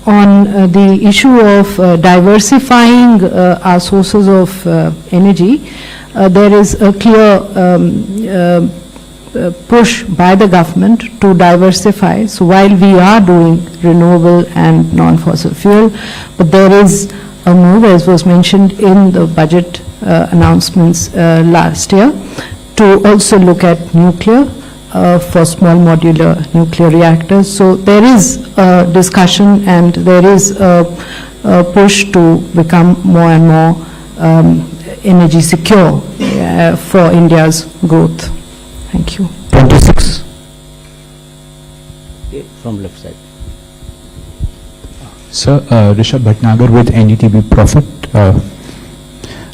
on the issue of diversifying our sources of energy, there is a clear push by the government to diversify. So while we are doing renewable and non-fossil fuel, but there is a move, as was mentioned in the budget announcements last year, to also look at nuclear for small modular nuclear reactors. So there is a discussion and there is a push to become more and more energy secure for India's growth. Thank you. 26. From left side. Sir, Rishabh Bhatnagar with NDTV Profit.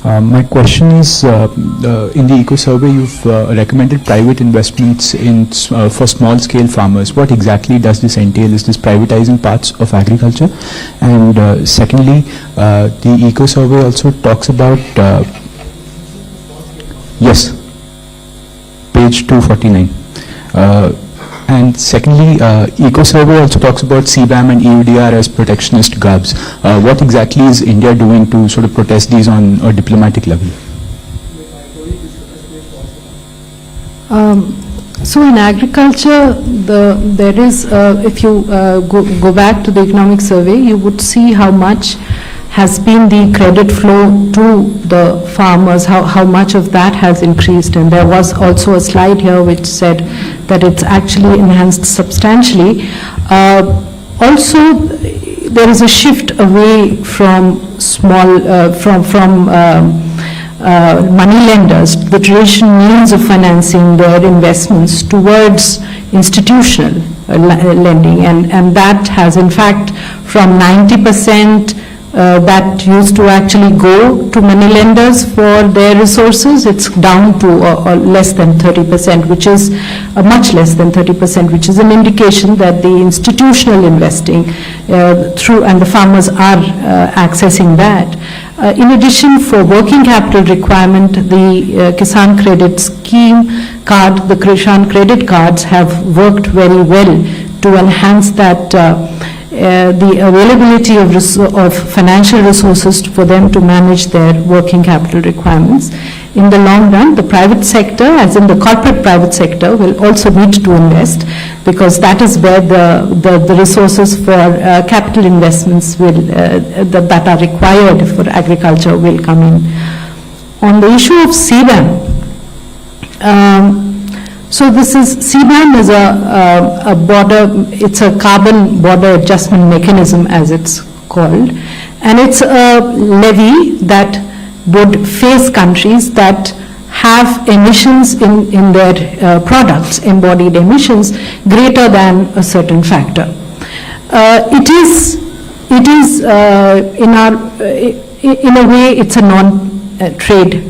My question is, in the eco survey you've recommended private investments in for small scale farmers. What exactly does this entail? Is this privatizing parts of agriculture? And secondly, the eco survey also talks about yes, page 249. And secondly, eco survey also talks about CBAM and EUDR as protectionist garbs. What exactly is India doing to sort of protest these on a diplomatic level? So in agriculture, there is, if you go back to the economic survey, you would see how much has been the credit flow to the farmers, how much of that has increased. And there was also a slide here which said that it's actually enhanced substantially. Also, there is a shift away from small, money lenders, the traditional means of financing their investments, towards institutional lending. And that has, in fact, from 90% that used to actually go to money lenders for their resources, it's down to less than 30%, which is much less than 30%, which is an indication that the institutional investing through, and the farmers are accessing that. In addition, for working capital requirement, the Kisan Credit Scheme card, the Kisan credit cards have worked very well to enhance that the availability of financial resources for them to manage their working capital requirements. In the long run, the private sector, as in the corporate private sector, will also need to invest, because that is where the resources for capital investments will that are required for agriculture will come in. On the issue of CBAM, so this is, CBAM is a border, it's a carbon border adjustment mechanism as it's called, and it's a levy that would face countries that have emissions in their products, embodied emissions, greater than a certain factor. It is in a way, it's a non-trade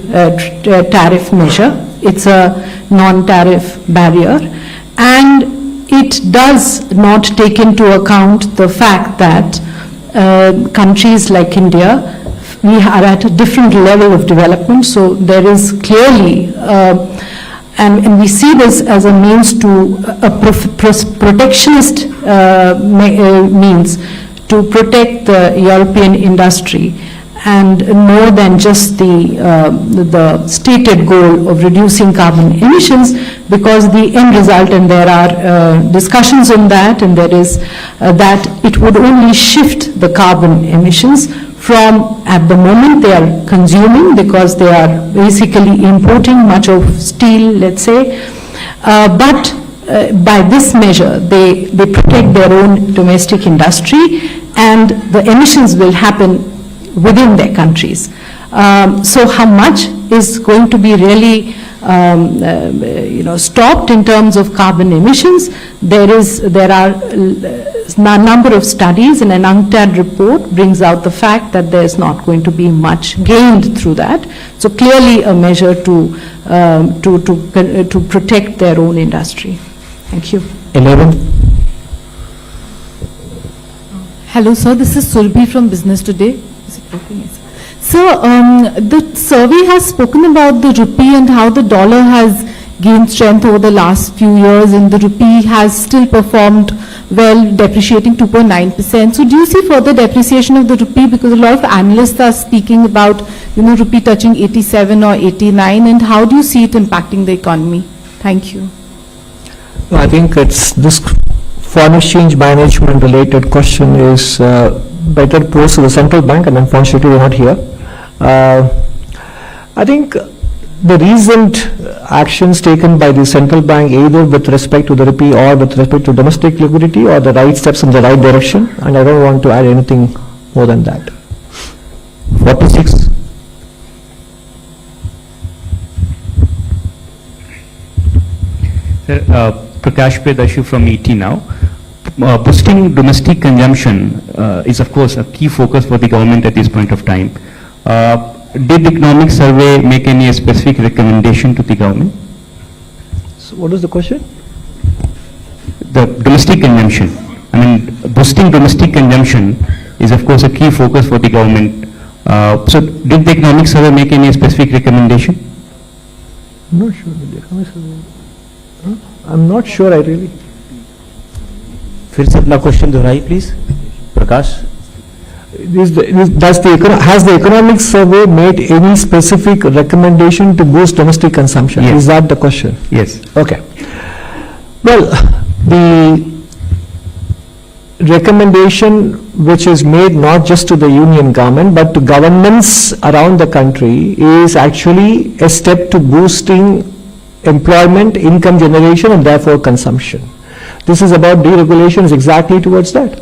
tariff measure. It's a non-tariff barrier, and it does not take into account the fact that countries like India, we are at a different level of development, so there is clearly, and we see this as a means to a protectionist means to protect the European industry, and more than just the stated goal of reducing carbon emissions, because the end result, and there are discussions on that, and there is that it would only shift the carbon emissions from, at the moment they are consuming, because they are basically importing much of steel, let's say, but by this measure, they protect their own domestic industry, and the emissions will happen within their countries. So how much is going to be really stopped in terms of carbon emissions? There are a number of studies, and an UNCTAD report brings out the fact that there is not going to be much gained through that. So clearly a measure to protect their own industry. Thank you. 11. Hello, sir. This is Surbhi from Business Today. Is it working? Yes. So, the survey has spoken about the rupee and how the dollar has gained strength over the last few years, and the rupee has still performed well, depreciating 2.9%. So, do you see further depreciation of the rupee? Because a lot of analysts are speaking about, rupee touching 87 or 89, and how do you see it impacting the economy? Thank you. I think it's this foreign exchange management related question is better posed to the central bank, and unfortunately we're not here. I think the recent actions taken by the central bank, either with respect to the rupee or with respect to domestic liquidity, are the right steps in the right direction, and I don't want to add anything more than that. 46. Sir, Prakash Predashu from ET now. Boosting domestic consumption is of course a key focus for the government at this point of time. Did the economic survey make any specific recommendation to the government? So what is the question? The domestic consumption. I mean, boosting domestic consumption is of course a key focus for the government. So did the economic survey make any specific recommendation? I'm not sure. Did the economic survey? I'm not sure, I really. फिर से अपना question दोहराइए please Prakash. Has the economic survey made any specific recommendation to boost domestic consumption? Yes. Is that the question? Yes. Okay. Well, the recommendation which is made not just to the union government but to governments around the country is actually a step to boosting employment, income generation, and therefore consumption. This is about deregulation, is exactly towards that.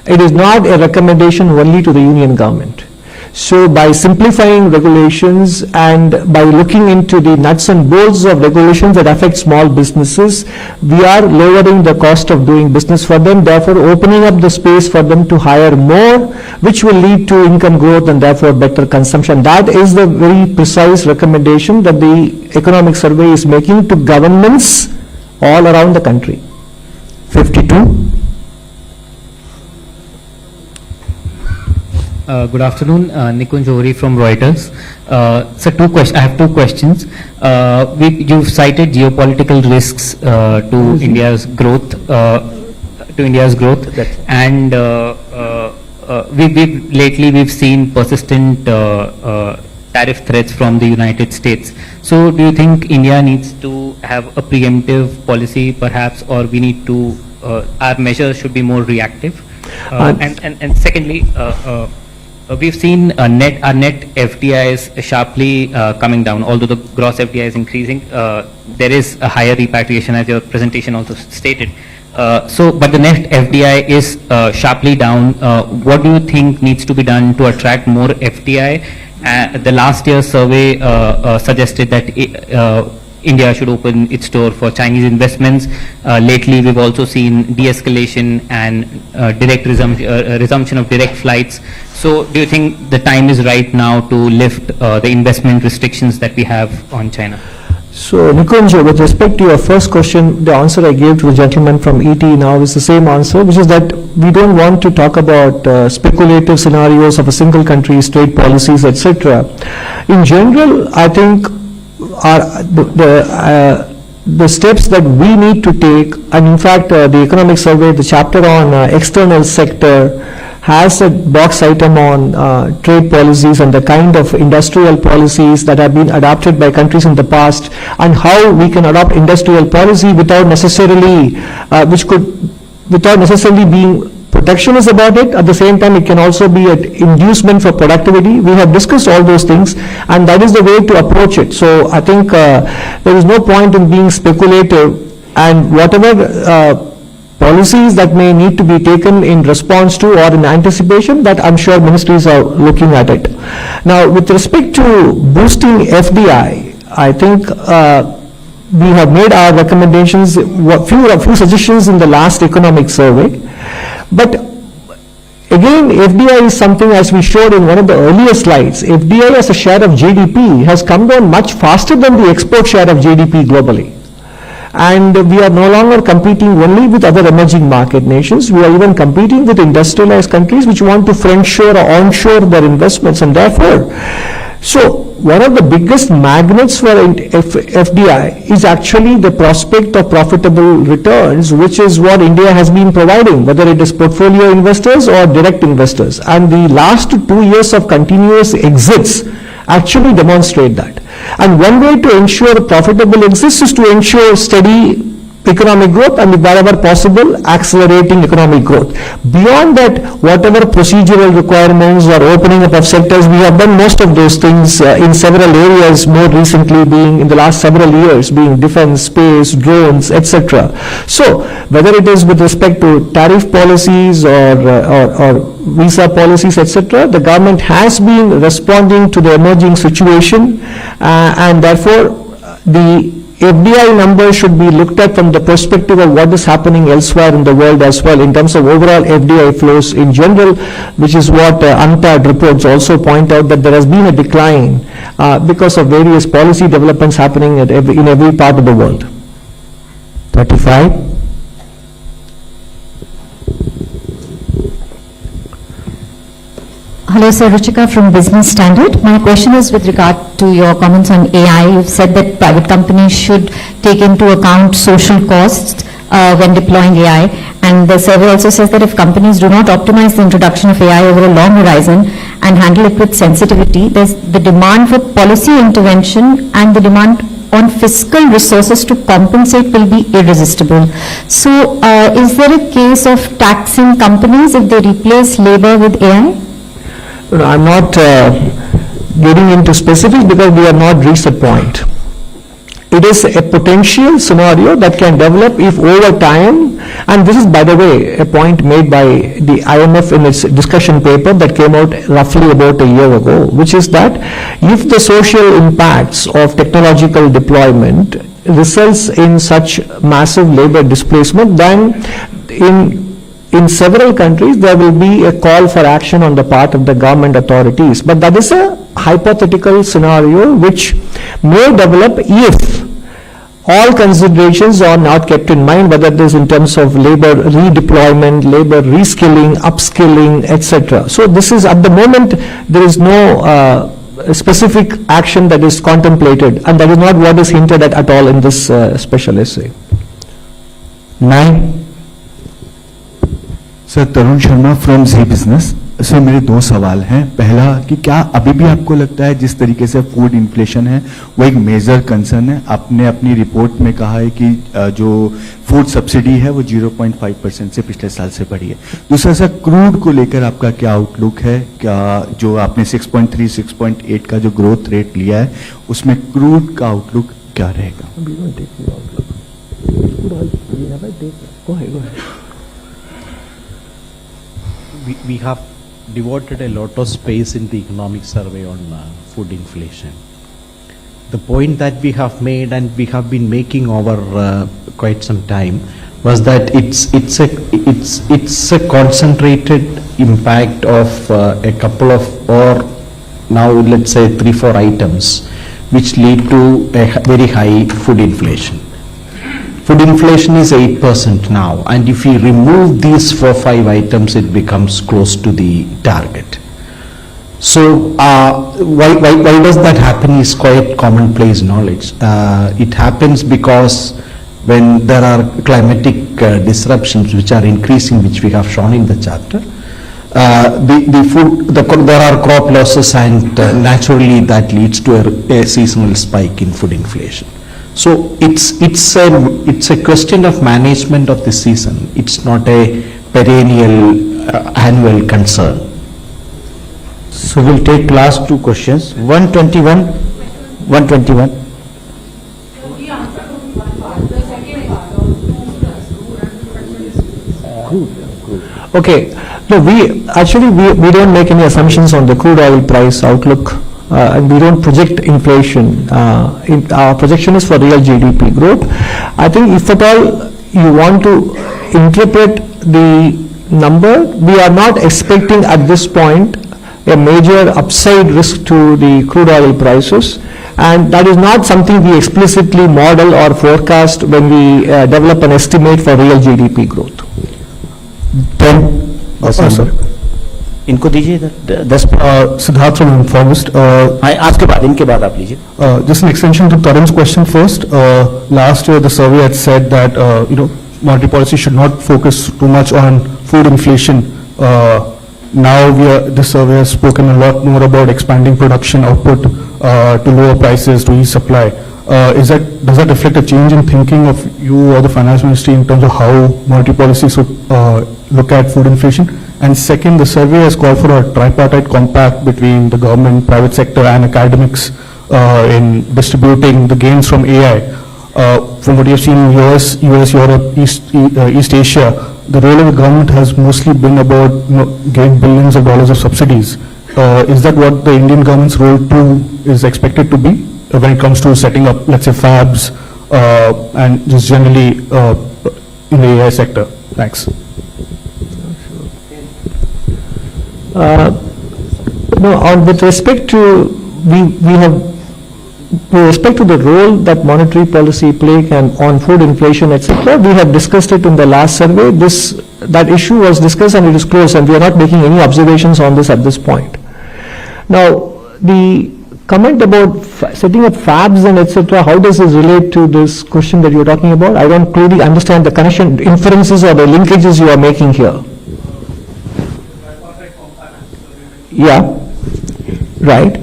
It is not a recommendation only to the union government. So by simplifying regulations and by looking into the nuts and bolts of regulations that affect small businesses, we are lowering the cost of doing business for them, therefore opening up the space for them to hire more, which will lead to income growth and therefore better consumption. That is the very precise recommendation that the economic survey is making to governments all around the country. 52. Good afternoon, Nikunj Johri from Reuters. So I have two questions. You've cited geopolitical risks to India's growth, and lately we've seen persistent tariff threats from the United States. So do you think India needs to have a preemptive policy perhaps, or we need to, our measures should be more reactive? And secondly, we've seen our net FDIs sharply coming down, although the gross FDI is increasing. There is a higher repatriation, as your presentation also stated. But the net FDI is sharply down. What do you think needs to be done to attract more FDI? The last year's survey suggested that India should open its door for Chinese investments. Lately, we've also seen de-escalation and direct resumption of direct flights. So do you think the time is right now to lift the investment restrictions that we have on China? So Nikunj, with respect to your first question, the answer I gave to the gentleman from ET now is the same answer, which is that we don't want to talk about speculative scenarios of a single country's trade policies, etc. In general, I think the steps that we need to take, and in fact, the economic survey, the chapter on external sector has a box item on trade policies and the kind of industrial policies that have been adopted by countries in the past, and how we can adopt industrial policy without necessarily, without necessarily being protectionist about it. At the same time, it can also be an inducement for productivity. We have discussed all those things, and that is the way to approach it. So I think there is no point in being speculative, and whatever policies that may need to be taken in response to or in anticipation, that I'm sure ministries are looking at it. Now, with respect to boosting FDI, I think we have made our recommendations, few suggestions in the last economic survey. But again, FDI is something, as we showed in one of the earlier slides, FDI as a share of GDP has come down much faster than the export share of GDP globally. And we are no longer competing only with other emerging market nations. We are even competing with industrialized countries which want to friendshore or onshore their investments. And therefore, so one of the biggest magnets for FDI is actually the prospect of profitable returns, which is what India has been providing, whether it is portfolio investors or direct investors. And the last 2 years of continuous exits actually demonstrate that. And one way to ensure profitable exits is to ensure steady economic growth, and if wherever possible, accelerating economic growth. Beyond that, whatever procedural requirements or opening up of sectors, we have done most of those things in several areas, more recently being in the last several years, being defense, space, drones, etc. So, whether it is with respect to tariff policies or visa policies, etc., the government has been responding to the emerging situation, and therefore, the FDI numbers should be looked at from the perspective of what is happening elsewhere in the world as well, in terms of overall FDI flows in general, which is what UNCTAD reports also point out, that there has been a decline because of various policy developments happening in every part of the world. 35. Hello, Sir. Ruchika from Business Standard. My question is with regard to your comments on AI. You've said that private companies should take into account social costs when deploying AI. And the survey also says that if companies do not optimize the introduction of AI over a long horizon and handle it with sensitivity, there's the demand for policy intervention and the demand on fiscal resources to compensate will be irresistible. So is there a case of taxing companies if they replace labor with AI? No, I'm not getting into specifics because we have not reached that point. It is a potential scenario that can develop if over time, and this is, by the way, a point made by the IMF in its discussion paper that came out roughly about a year ago, which is that if the social impacts of technological deployment results in such massive labor displacement, then in several countries, there will be a call for action on the part of the government authorities. But that is a hypothetical scenario which may develop if all considerations are not kept in mind, whether it is in terms of labor redeployment, labor reskilling, upskilling, etc. So this is, at the moment, there is no specific action that is contemplated, and that is not what is hinted at all in this special essay. 9. Sir, Tarun Sharma from Zee Business. Sir, मेरे 2 सवाल हैं। पहला कि क्या अभी भी आपको लगता है जिस तरीके से फूड इन्फ्लेशन है वो एक मेजर कंसर्न है? आपने अपनी रिपोर्ट में कहा है कि जो फूड सब्सिडी है वो 0.5% से पिछले साल से बढ़ी है। दूसरा सर, क्रूड को लेकर आपका क्या आउटलुक है? क्या जो आपने 6.3, 6.8 का जो ग्रोथ रेट लिया है उसमें क्रूड का आउटलुक क्या रहेगा? We have devoted a lot of space in the economic survey on food inflation. The point that we have made and we have been making over quite some time was that it's a concentrated impact of a couple of, or now let's say 3-4 items which lead to a very high food inflation. Food inflation is 8% now, and if we remove these 4-5 items, it becomes close to the target. So why does that happen is quite commonplace knowledge. It happens because when there are climatic disruptions which are increasing, which we have shown in the chapter, there are crop losses, and naturally that leads to a seasonal spike in food inflation. So it's a question of management of the season. It's not a perennial annual concern. So we'll take last two questions. 121. Okay, no, we don't make any assumptions on the crude oil price outlook, and we don't project inflation. Our projection is for real GDP growth. I think if at all you want to interpret the number, we are not expecting at this point a major upside risk to the crude oil prices, and that is not something we explicitly model or forecast when we develop an estimate for real GDP growth. Sir इनको दीजिए इधर 10 Siddharth from Informist. आज के बाद इनके बाद आप लीजिए. Just an extension to Tarun's question first. Last year the survey had said that monetary policy should not focus too much on food inflation. Now this survey has spoken a lot more about expanding production output to lower prices, to ease supply. Does that reflect a change in thinking of you or the finance ministry in terms of how monetary policy should look at food inflation? And second, the survey has called for a tripartite compact between the government, private sector and academics in distributing the gains from AI. From what you've seen in US, Europe, East Asia, the role of the government has mostly been about getting billions of dollars of subsidies. Is that what the Indian government's role too is expected to be when it comes to setting up, let's say, fabs and just generally in the AI sector? Thanks. With respect to with respect to the role that monetary policy play on food inflation, etc., we have discussed it in the last survey. That issue was discussed and it is closed, and we are not making any observations on this at this point. Now, the comment about setting up fabs and etc., how does this relate to this question that you're talking about? I don't clearly understand the connection, inferences or the linkages you are making here. Yeah, right.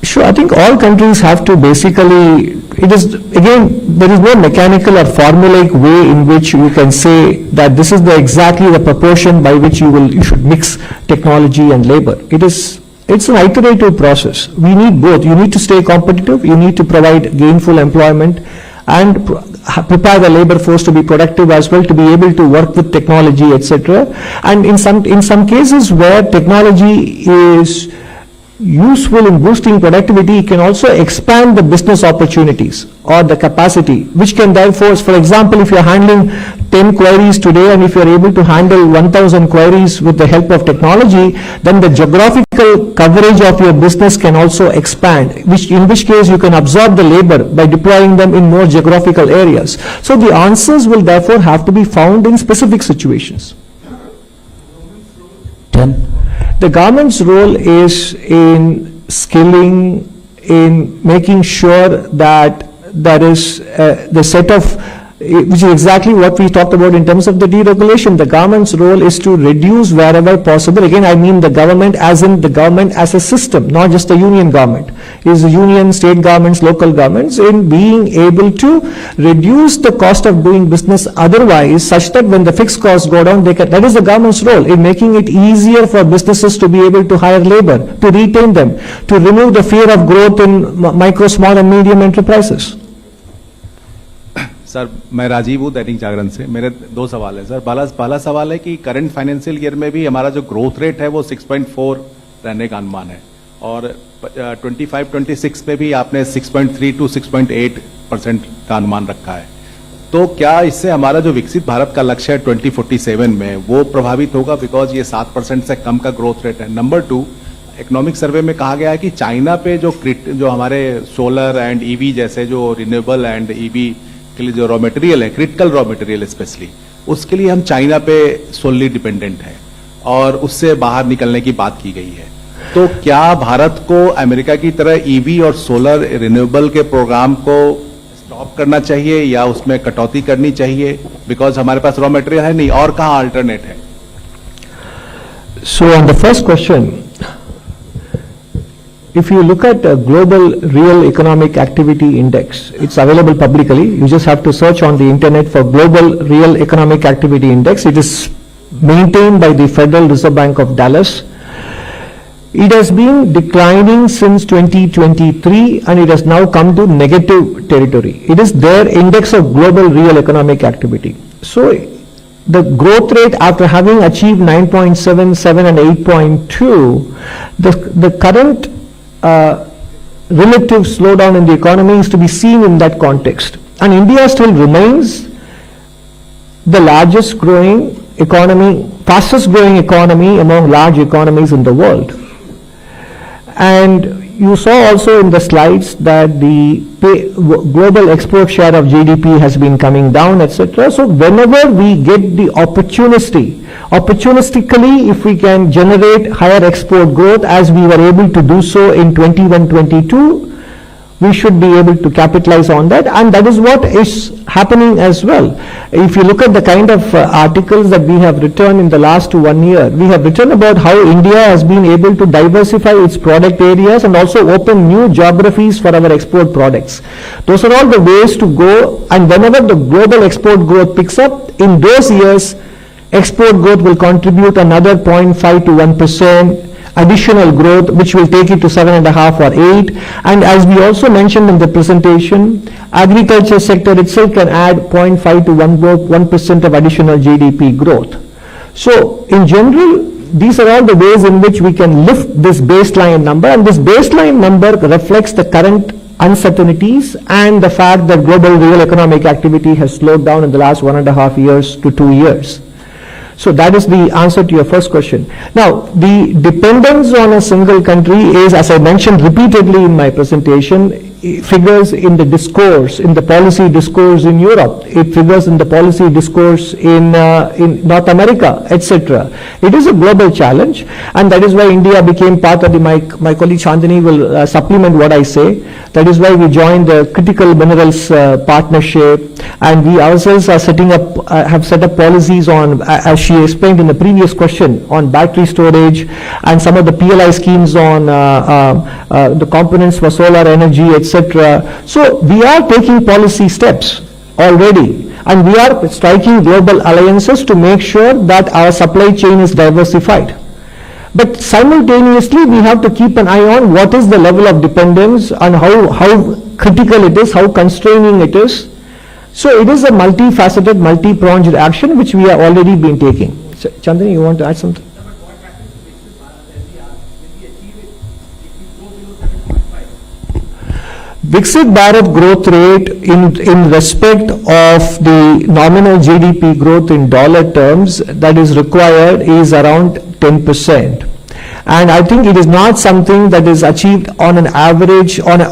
Sure, I think all countries have to basically, there is no mechanical or formulaic way in which you can say that this is exactly the proportion by which you should mix technology and labor. It's an iterative process. We need both. You need to stay competitive, you need to provide gainful employment and prepare the labor force to be productive as well, to be able to work with technology, etc. And in some cases where technology is useful in boosting productivity, it can also expand the business opportunities or the capacity, which can therefore, for example, if you're handling 10 queries today and if you're able to handle 1,000 queries with the help of technology, then the geographical coverage of your business can also expand, in which case you can absorb the labor by deploying them in more geographical areas. So the answers will therefore have to be found in specific situations. 10. The government's role is in skilling, in making sure that there is the set of, which is exactly what we talked about in terms of the deregulation. The government's role is to reduce wherever possible. Again, I mean the government as in the government as a system, not just the union government. It is the union, state governments, local governments, in being able to reduce the cost of doing business otherwise, such that when the fixed costs go down, that is the government's role in making it easier for businesses to be able to hire labor, to retain them, to remove the fear of growth in micro, small and medium enterprises. Sir मैं राजीव हूँ दैनिक जागरण से. मेरे दो सवाल है sir. पहला सवाल है कि करंट फाइनेंशियल ईयर में भी हमारा जो ग्रोथ रेट है वो 6.4 रहने का अनुमान है और 25-26 में भी आपने 6.3 to 6.8% का अनुमान रखा है. तो क्या इससे हमारा जो विकसित भारत का लक्ष्य है 2047 में वो प्रभावित होगा, बिकॉज ये 7% से कम का ग्रोथ रेट है. नंबर 2, इकोनॉमिक सर्वे में कहा गया है कि चाइना पे जो हमारे सोलर एंड ईवी जैसे जो रिन्यूएबल एंड ईवी के लिए जो रॉ मटेरियल है, क्रिटिकल रॉ मटेरियल स्पेशली, उसके लिए हम चाइना पे सोलली डिपेंडेंट हैं और उससे बाहर निकलने की बात की गई है। तो क्या भारत को अमेरिका की तरह ईवी और सोलर रिन्यूएबल के प्रोग्राम को स्टॉप करना चाहिए या उसमें कटौती करनी चाहिए? बिकॉज हमारे पास रॉ मटेरियल है नहीं, और कहाँ अल्टरनेट है? So on the first question, if you look at a global real economic activity index, it's available publicly. You just have to search on the internet for global real economic activity index. It is maintained by the Federal Reserve Bank of Dallas. It has been declining since 2023 and it has now come to negative territory. It is their index of global real economic activity. So the growth rate after having achieved 9.77 and 8.2, the current relative slowdown in the economy is to be seen in that context. And India still remains the largest growing economy, fastest growing economy among large economies in the world. And you saw also in the slides that the global export share of GDP has been coming down, etc. So whenever we get the opportunistically, if we can generate higher export growth as we were able to do so in 21-22, we should be able to capitalize on that, and that is what is happening as well. If you look at the kind of articles that we have written in the last 1 year, we have written about how India has been able to diversify its product areas and also open new geographies for our export products. Those are all the ways to go, and whenever the global export growth picks up, in those years, export growth will contribute another 0.5 to 1%, additional growth, which will take it to 7.5 or 8. And as we also mentioned in the presentation, agriculture sector itself can add 0.5 to 1% of additional GDP growth. So in general, these are all the ways in which we can lift this baseline number, and this baseline number reflects the current uncertainties and the fact that global real economic activity has slowed down in the last 1.5 years to 2 years. So that is the answer to your first question. Now, the dependence on a single country is, as I mentioned repeatedly in my presentation, figures in the discourse, in the policy discourse in Europe. It figures in the policy discourse in North America, etc. It is a global challenge, and that is why India became part of the, my colleague Chandani will supplement what I say. That is why we joined the Critical Minerals Partnership, and we ourselves are setting up, have set up policies on, as she explained in the previous question, on battery storage and some of the PLI schemes on the components for solar energy, etc. So we are taking policy steps already, and we are striking global alliances to make sure that our supply chain is diversified. But simultaneously, we have to keep an eye on what is the level of dependence and how critical it is, how constraining it is. So it is a multifaceted, multi-pronged action which we have already been taking. So, Chandani, you want to add something? Viksit Bharat growth rate in respect of the nominal GDP growth in dollar terms that is required is around 10%. And I think it is not something that is achieved on an average, on a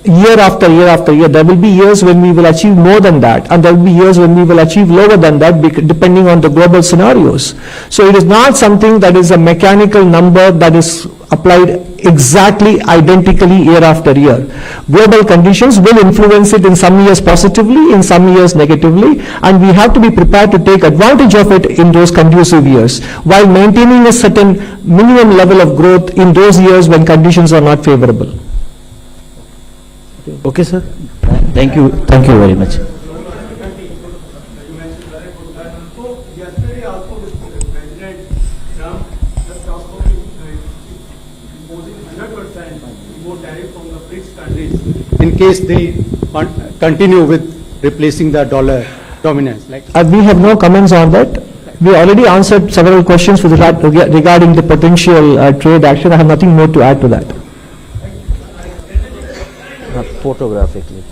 year after year after year. There will be years when we will achieve more than that, and there will be years when we will achieve lower than that, depending on the global scenarios. So it is not something that is a mechanical number that is applied exactly identically year after year. Global conditions will influence it in some years positively, in some years negatively, and we have to be prepared to take advantage of it in those conducive years, while maintaining a certain minimum level of growth in those years when conditions are not favorable. Okay, sir. Thank you very much. In case they continue with replacing the dollar dominance. Like we have no comments on that. We already answered several questions regarding the potential trade action. I have nothing more to add to that. Photographically.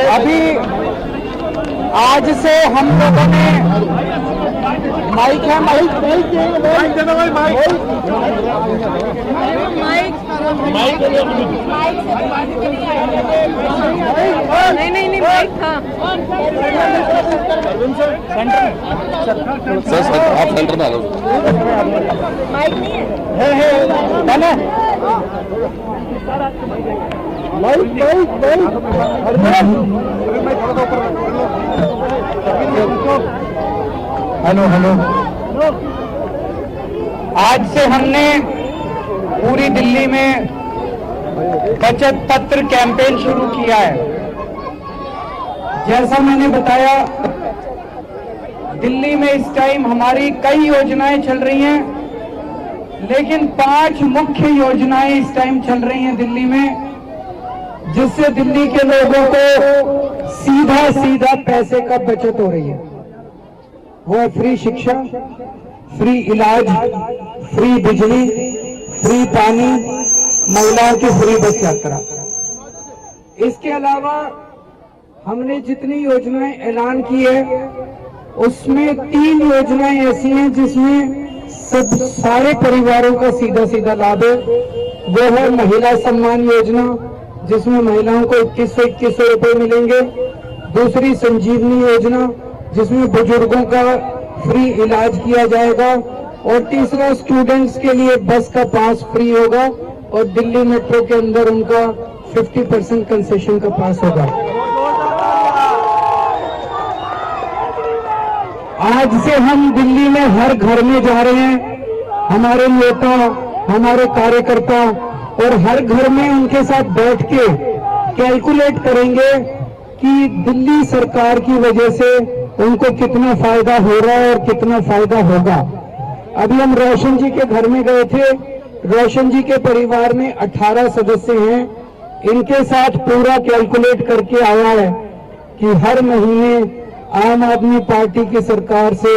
अभी आज से हम लोगों ने mic है mic mic देना भाई mic नहीं नहीं नहीं माइक था सर आप सेंटर में आ लो माइक नहीं है हेलो हेलो आज से हमने पूरी दिल्ली में बचत पत्र कैंपेन शुरू किया है। जैसा मैंने बताया, दिल्ली में इस टाइम हमारी कई योजनाएं चल रही हैं, लेकिन 5 मुख्य योजनाएं इस टाइम चल रही हैं दिल्ली में, जिससे दिल्ली के लोगों को सीधा सीधा पैसे का बचत हो रही है। वो है फ्री शिक्षा, फ्री इलाज, फ्री बिजली, फ्री पानी, महिलाओं की फ्री बस यात्रा। इसके अलावा हमने जितनी योजनाएं ऐलान की है, उसमें 3 योजनाएं ऐसी हैं जिसमें सब सारे परिवारों का सीधा सीधा लाभ है। वो है महिला सम्मान योजना, जिसमें महिलाओं को 2100 रुपए मिलेंगे। दूसरी संजीवनी योजना, जिसमें बुजुर्गों का फ्री इलाज किया जाएगा। और तीसरा स्टूडेंट्स के लिए बस का पास फ्री होगा और दिल्ली मेट्रो के अंदर उनका 50% कंसेशन का पास होगा। आज से हम दिल्ली में हर घर में जा रहे हैं। हमारे नेता, हमारे कार्यकर्ता और हर घर में उनके साथ बैठ के कैलकुलेट करेंगे कि दिल्ली सरकार की वजह से उनको कितना फायदा हो रहा है और कितना फायदा होगा। अभी हम रोशन जी के घर में गए थे। रोशन जी के परिवार में 18 सदस्य हैं। इनके साथ पूरा कैलकुलेट करके आया है कि हर महीने आम आदमी पार्टी की सरकार से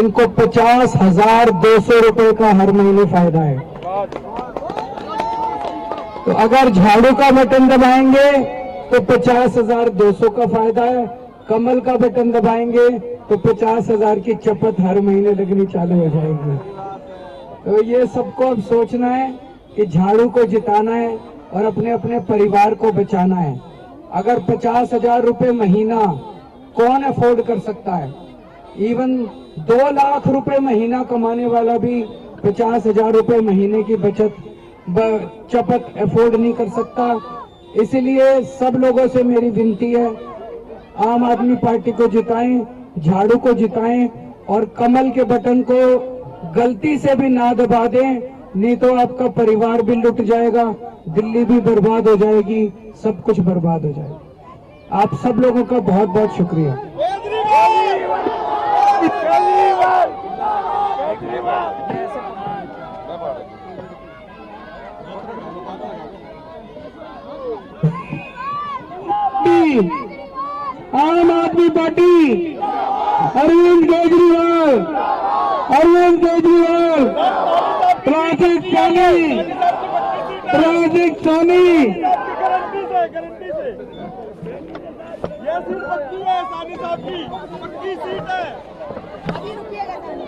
इनको 50,200 रुपए का हर महीने फायदा है। तो अगर झाड़ू का बटन दबाएंगे तो 50,200 का फायदा है। कमल का बटन दबाएंगे तो 50,000 की चपत हर महीने लगनी चालू हो जाएगी। तो ये सबको अब सोचना है कि झाड़ू को जिताना है और अपने अपने परिवार को बचाना है। अगर 50,000 रुपए महीना कौन अफोर्ड कर सकता है? इवन 2 लाख रुपए महीना कमाने वाला भी 50,000 रुपए महीने की बचत चपत अफोर्ड नहीं कर सकता। इसलिए सब लोगों से मेरी विनती है, आम आदमी पार्टी को जिताएं, झाड़ू को जिताएं और कमल के बटन को गलती से भी ना दबा दें, नहीं तो आपका परिवार भी लुट जाएगा, दिल्ली भी बर्बाद हो जाएगी, सब कुछ बर्बाद हो जाएगा। आप सब लोगों का बहुत बहुत शुक्रिया। Aam Aadmi Party, Arvind Kejriwal, Arvind Kejriwal, project Sony, project Sony. ये सिर्फ पक्की है, सानी साहब की पक्की सीट है। अभी रुकिएगा सानी।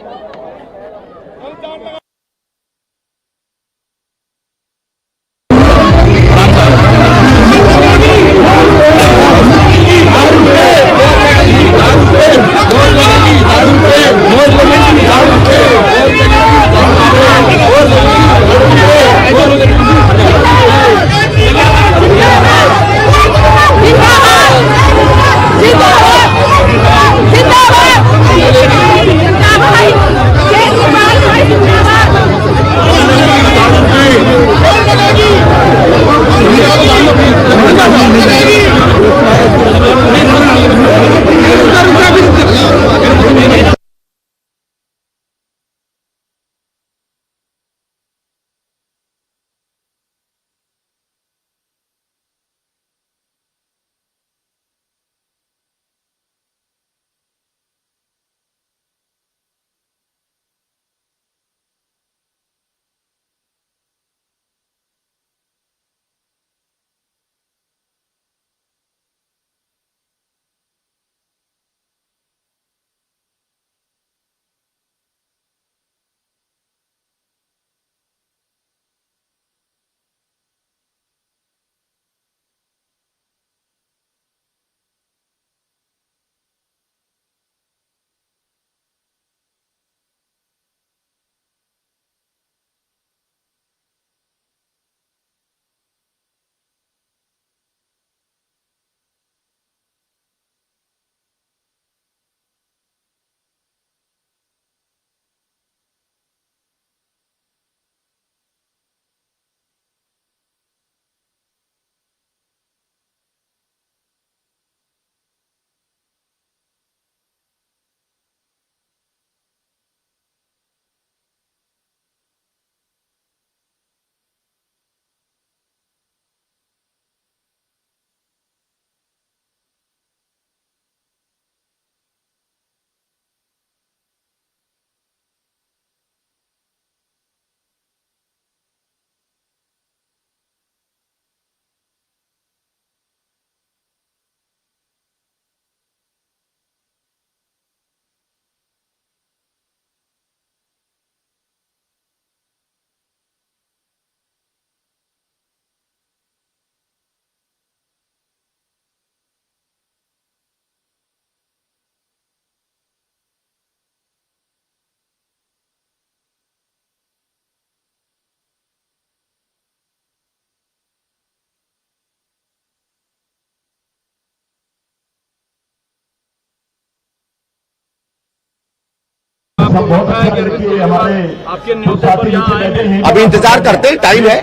सब बहुत अच्छा देखिए हमारे आपके न्योते पर यहाँ आए। अभी इंतजार करते हैं, टाइम है।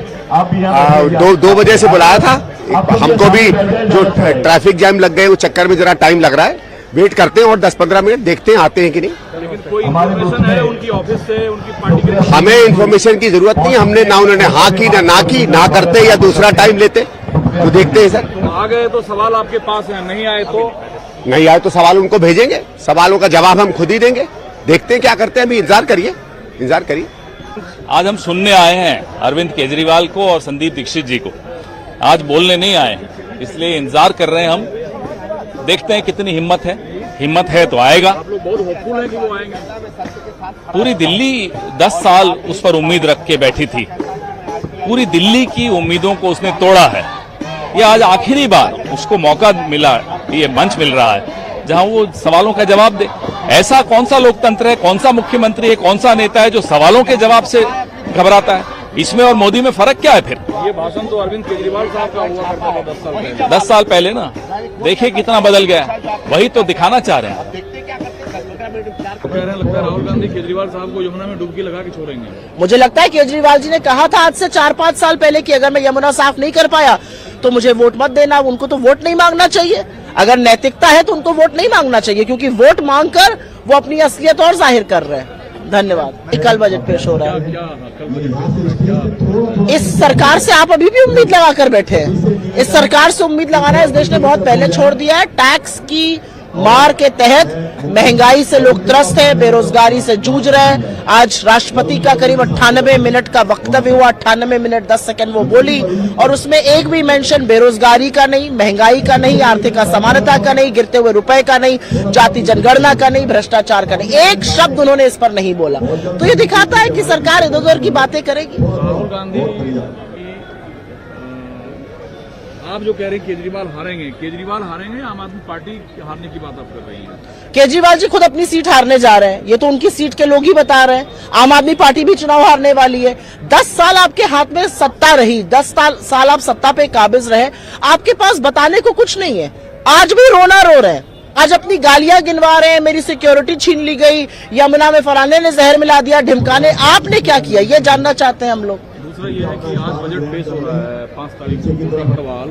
2 बजे से बुलाया था, हमको भी जो ट्रैफिक जैम लग गए वो चक्कर में जरा टाइम लग रहा है, वेट करते हैं और 10-15 मिनट देखते हैं आते हैं कि नहीं। लेकिन कोई इन्फॉर्मेशन है उनकी ऑफिस से, उनकी पार्टी के? हमें इन्फॉर्मेशन की जरूरत नहीं, हमने ना उन्होंने हाँ की ना की, ना करते या दूसरा टाइम लेते तो देखते हैं सर। आ गए तो सवाल आपके पास है, नहीं आए तो सवाल उनको भेजेंगे, सवालों का जवाब हम खुद ही देंगे, देखते हैं क्या करते हैं। अभी इंतजार करिए। आज हम सुनने आए हैं अरविंद केजरीवाल को और संदीप दीक्षित जी को, आज बोलने नहीं आए हैं, इसलिए इंतजार कर रहे हैं हम। देखते हैं कितनी हिम्मत है तो आएगा। आप लोग बहुत होपफुल हैं कि वो आएंगे? पूरी दिल्ली 10 साल उस पर उम्मीद रख के बैठी थी, पूरी दिल्ली की उम्मीदों को उसने तोड़ा है। ये आज आखिरी बार उसको मौका मिला, ये मंच मिल रहा है जहां वो सवालों का जवाब दे। ऐसा कौन सा लोकतंत्र है, कौन सा मुख्यमंत्री है, कौन सा नेता है जो सवालों के जवाब से घबराता है? इसमें और मोदी में फर्क क्या है फिर? ये भाषण तो अरविंद केजरीवाल साहब का हुआ करता था 10 साल पहले। 10 साल पहले ना, देखिए कितना बदल गया, वही तो दिखाना चाह रहे हैं। कह रहे हैं, लगता है राहुल गांधी केजरीवाल साहब को यमुना में डुबकी लगा के छोड़ेंगे। मुझे लगता है केजरीवाल जी ने कहा था आज से 4-5 साल पहले कि अगर मैं यमुना साफ नहीं कर पाया तो मुझे वोट मत देना। उनको तो वोट नहीं मांगना चाहिए, अगर नैतिकता है तो उनको वोट नहीं मांगना चाहिए, क्योंकि वोट मांगकर वो अपनी असलियत और जाहिर कर रहे हैं। धन्यवाद। कल बजट पेश हो रहा है। इस सरकार से आप अभी भी उम्मीद लगा कर बैठे हैं। इस सरकार से उम्मीद लगाना इस देश ने बहुत पहले छोड़ दिया है। टैक्स की मार के तहत महंगाई से लोग त्रस्त है, बेरोजगारी से जूझ रहे हैं। आज राष्ट्रपति का करीब 98 मिनट का वक्तव्य हुआ, 98 मिनट 10 सेकंड वो बोली, और उसमें एक भी मेंशन बेरोजगारी का नहीं, महंगाई का नहीं, आर्थिक असमानता का नहीं, गिरते हुए रुपए का नहीं, जाति जनगणना का नहीं, भ्रष्टाचार का नहीं, एक शब्द उन्होंने इस पर नहीं बोला। तो ये दिखाता है कि सरकार इधर उधर की बातें करेगी। राहुल गांधी, आप जो कह रहे हैं केजरीवाल हारेंगे, आम आदमी पार्टी हारने की बात आप कर रही हैं। केजरीवाल जी खुद अपनी सीट हारने जा रहे हैं, ये तो उनकी सीट के लोग ही बता रहे हैं। आम आदमी पार्टी भी चुनाव हारने वाली है। 10 साल आपके हाथ में सत्ता रही, 10 साल आप सत्ता पे काबिज रहे, आपके पास बताने को कुछ नहीं है। आज भी रोना रो रहे हैं, आज अपनी गालियां गिनवा रहे हैं, मेरी सिक्योरिटी छीन ली गई, यमुना में फलाने ने जहर मिला दिया, ढिमकाने। आपने क्या किया, ये जानना चाहते हैं हम लोग। दूसरा ये है कि आज बजट पेश हो रहा है 5 तारीख को। सवाल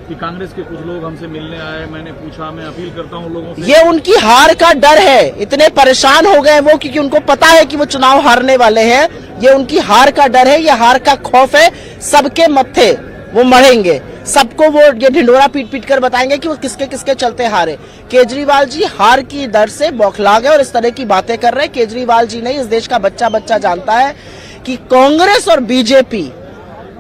कि कांग्रेस के कुछ लोग हमसे मिलने आए, मैंने पूछा, मैं अपील करता हूं लोगों से। ये उनकी हार का डर है, इतने परेशान हो गए वो क्योंकि उनको पता है कि वो चुनाव हारने वाले हैं। ये उनकी हार का डर है, ये हार का खौफ है। सबके मत्थे वो मरेंगे, सबको वो ये ढिंडोरा पीट पीट कर बताएंगे कि वो किसके किसके चलते हारे। केजरीवाल जी हार की डर से बौखला गए और इस तरह की बातें कर रहे हैं। केजरीवाल जी नहीं, इस देश का बच्चा बच्चा जानता है कि कांग्रेस और बीजेपी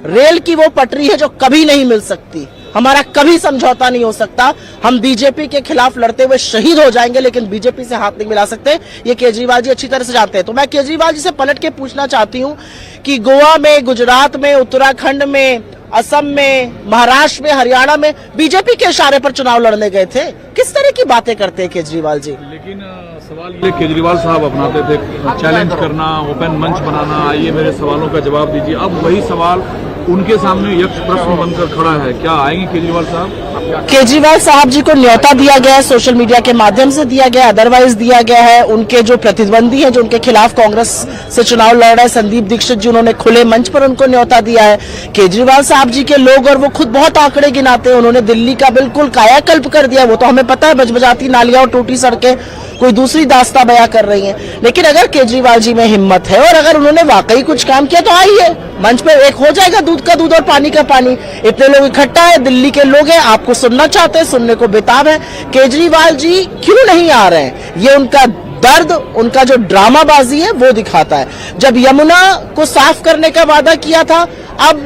रेल की वो पटरी है जो कभी नहीं मिल सकती। हमारा कभी समझौता नहीं हो सकता। हम बीजेपी के खिलाफ लड़ते हुए शहीद हो जाएंगे, लेकिन बीजेपी से हाथ नहीं मिला सकते। ये केजरीवाल जी अच्छी तरह से जानते हैं। तो मैं केजरीवाल जी से पलट के पूछना चाहती हूँ कि गोवा में, गुजरात में, उत्तराखंड में, असम में, महाराष्ट्र में, हरियाणा में बीजेपी के इशारे पर चुनाव लड़ने गए थे। किस तरह की बातें करते हैं केजरीवाल जी? लेकिन सवाल ये केजरीवाल साहब अपनाते थे चैलेंज करना, ओपन मंच बनाना, आइए मेरे सवालों का जवाब दीजिए। अब वही सवाल उनके सामने यक्ष प्रश्न बनकर खड़ा है, क्या आएंगे केजरीवाल साहब? केजरीवाल साहब जी को न्योता दिया गया है, सोशल मीडिया के माध्यम से दिया गया, अदरवाइज दिया गया है। उनके जो प्रतिद्वंदी हैं, जो उनके खिलाफ कांग्रेस से चुनाव लड़ रहे हैं, संदीप दीक्षित जी, उन्होंने खुले मंच पर उनको न्योता दिया है। केजरीवाल साहब जी के लोग, और वो खुद बहुत आंकड़े गिनाते हैं, उन्होंने दिल्ली का बिल्कुल कायाकल्प कर दिया। वो तो हमें पता है, बजबजाती नालियां और टूटी सड़कें कोई दूसरी दास्ता बयां कर रही हैं। लेकिन अगर केजरीवाल जी में हिम्मत है और अगर उन्होंने वाकई कुछ काम किया तो आइए मंच पे, एक हो जाएगा दूध का दूध और पानी का पानी। इतने लोग इकट्ठा है, दिल्ली के लोग हैं, आपको सुनना चाहते हैं, सुनने को बेताब है। केजरीवाल जी क्यों नहीं आ रहे हैं? ये उनका दर्द, उनका जो ड्रामाबाजी है वो दिखाता है। जब यमुना को साफ करने का वादा किया था, अब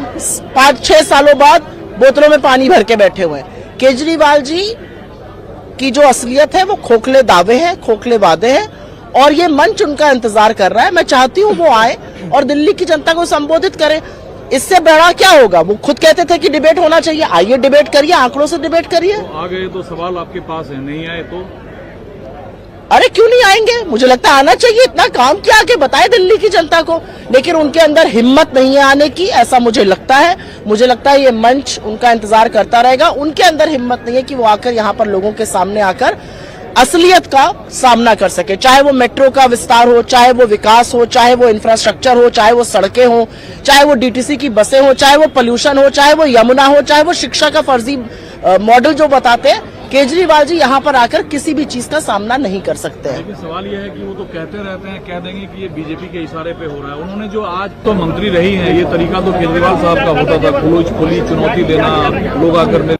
5-6 सालों बाद बोतलों में पानी भर के बैठे हुए हैं। केजरीवाल जी की जो असलियत है वो खोखले दावे हैं, खोखले वादे हैं, और ये मंच उनका इंतजार कर रहा है। मैं चाहती हूँ वो आए और दिल्ली की जनता को संबोधित करें। इससे बड़ा क्या होगा? वो खुद कहते थे कि डिबेट होना चाहिए, आइए डिबेट करिए, आंकड़ों से डिबेट करिए। तो आ गए तो सवाल आपके पास है, नहीं आए तो? अरे क्यों नहीं आएंगे? मुझे लगता है आना चाहिए। इतना काम किया आके बताए दिल्ली की जनता को, लेकिन उनके अंदर हिम्मत नहीं है आने की, ऐसा मुझे लगता है। मुझे लगता है ये मंच उनका इंतजार करता रहेगा। उनके अंदर हिम्मत नहीं है कि वो आकर यहाँ पर लोगों के सामने आकर असलियत का सामना कर सके, चाहे वो मेट्रो का विस्तार हो, चाहे वो विकास हो, चाहे वो इंफ्रास्ट्रक्चर हो, चाहे वो सड़कें हो, चाहे वो डीटीसी की बसें हो, चाहे वो पोल्यूशन हो, चाहे वो यमुना हो, चाहे वो शिक्षा का फर्जी मॉडल जो बताते हैं। केजरीवाल जी यहाँ पर आकर किसी भी चीज का सामना नहीं कर सकते हैं। लेकिन सवाल यह है कि वो तो कहते रहते हैं, कह देंगे कि ये बीजेपी के इशारे पे हो रहा है। उन्होंने जो आज तो मंत्री रही हैं, ये तरीका तो केजरीवाल साहब का होता था, खुली चुनौती देना, लोग आकर मेरे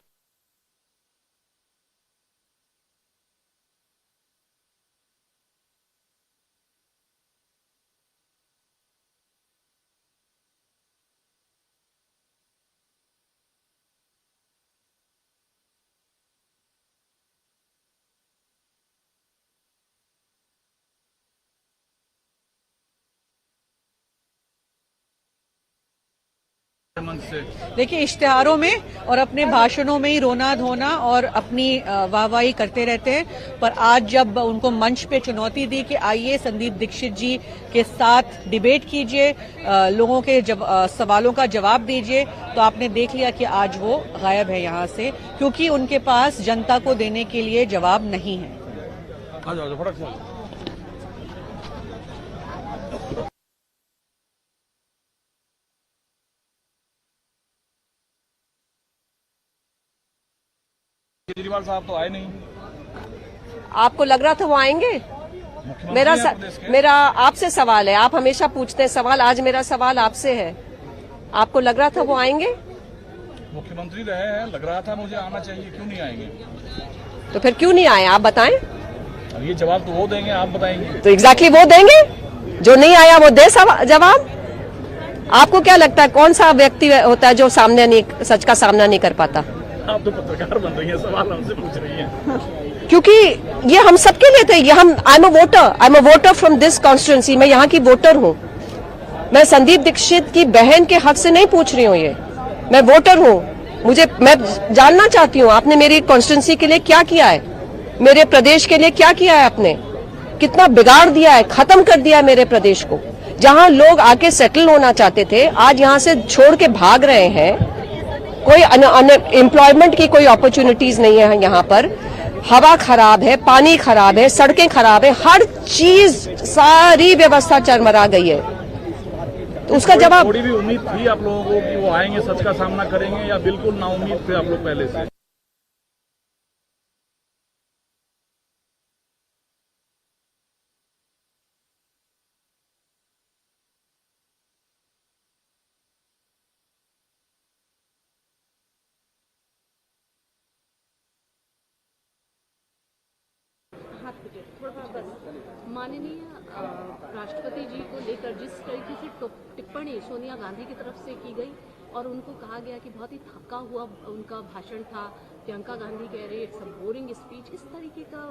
देखिए, इश्तिहारों में और अपने भाषणों में ही रोना धोना और अपनी वाहवाही करते रहते हैं, पर आज जब उनको मंच पे चुनौती दी कि आइए संदीप दीक्षित जी के साथ डिबेट कीजिए, लोगों के सवालों का जवाब दीजिए, तो आपने देख लिया कि आज वो गायब है यहाँ से, क्योंकि उनके पास जनता को देने के लिए जवाब नहीं है। केजरीवाल साहब तो आए नहीं। आपको लग रहा था वो आएंगे? मेरा आपसे सवाल है, आप हमेशा पूछते हैं सवाल, आज मेरा सवाल आपसे है, आपको लग रहा था वो आएंगे? मुख्यमंत्री रहे हैं, लग रहा था मुझे आना चाहिए, क्यों नहीं आएंगे? तो फिर क्यों नहीं आए, आप बताएं। अब ये जवाब तो वो देंगे, आप बताएंगे। तो एग्जैक्टली वो देंगे, जो नहीं आया वो दे जवाब। आपको क्या लगता है कौन सा व्यक्ति होता है जो सच का सामना नहीं कर पाता? आप तो पत्रकार बन रही हैं, सवाल हमसे पूछ रही हैं। क्योंकि ये हम सबके लिए थे, ये हम I am a voter from this constituency, मैं यहाँ की वोटर हूँ। मैं संदीप दीक्षित की बहन के हक से नहीं पूछ रही हूँ, ये मैं वोटर हूँ। मैं जानना चाहती हूँ आपने मेरी कॉन्स्टिट्यूंसी के लिए क्या किया है, मेरे प्रदेश के लिए क्या किया है, आपने कितना बिगाड़ दिया है, खत्म कर दिया है मेरे प्रदेश को। जहाँ लोग आके सेटल होना चाहते थे, आज यहाँ से छोड़ के भाग रहे हैं। कोई एम्प्लॉयमेंट की कोई अपॉर्चुनिटीज नहीं है यहाँ पर, हवा खराब है, पानी खराब है, सड़कें खराब है, हर चीज सारी व्यवस्था चरमरा गई है। तो उसका जवाब, थोड़ी भी उम्मीद थी आप लोगों को कि वो आएंगे, सच का सामना करेंगे, या बिल्कुल नाउम्मीद थे आप लोग पहले से? माननीय राष्ट्रपति जी को लेकर जिस तरीके से टिप्पणी सोनिया गांधी की तरफ से की गई और उनको कहा गया कि बहुत ही थका हुआ उनका भाषण था, प्रियंका गांधी कह रही इट्स अ बोरिंग स्पीच, इस तरीके का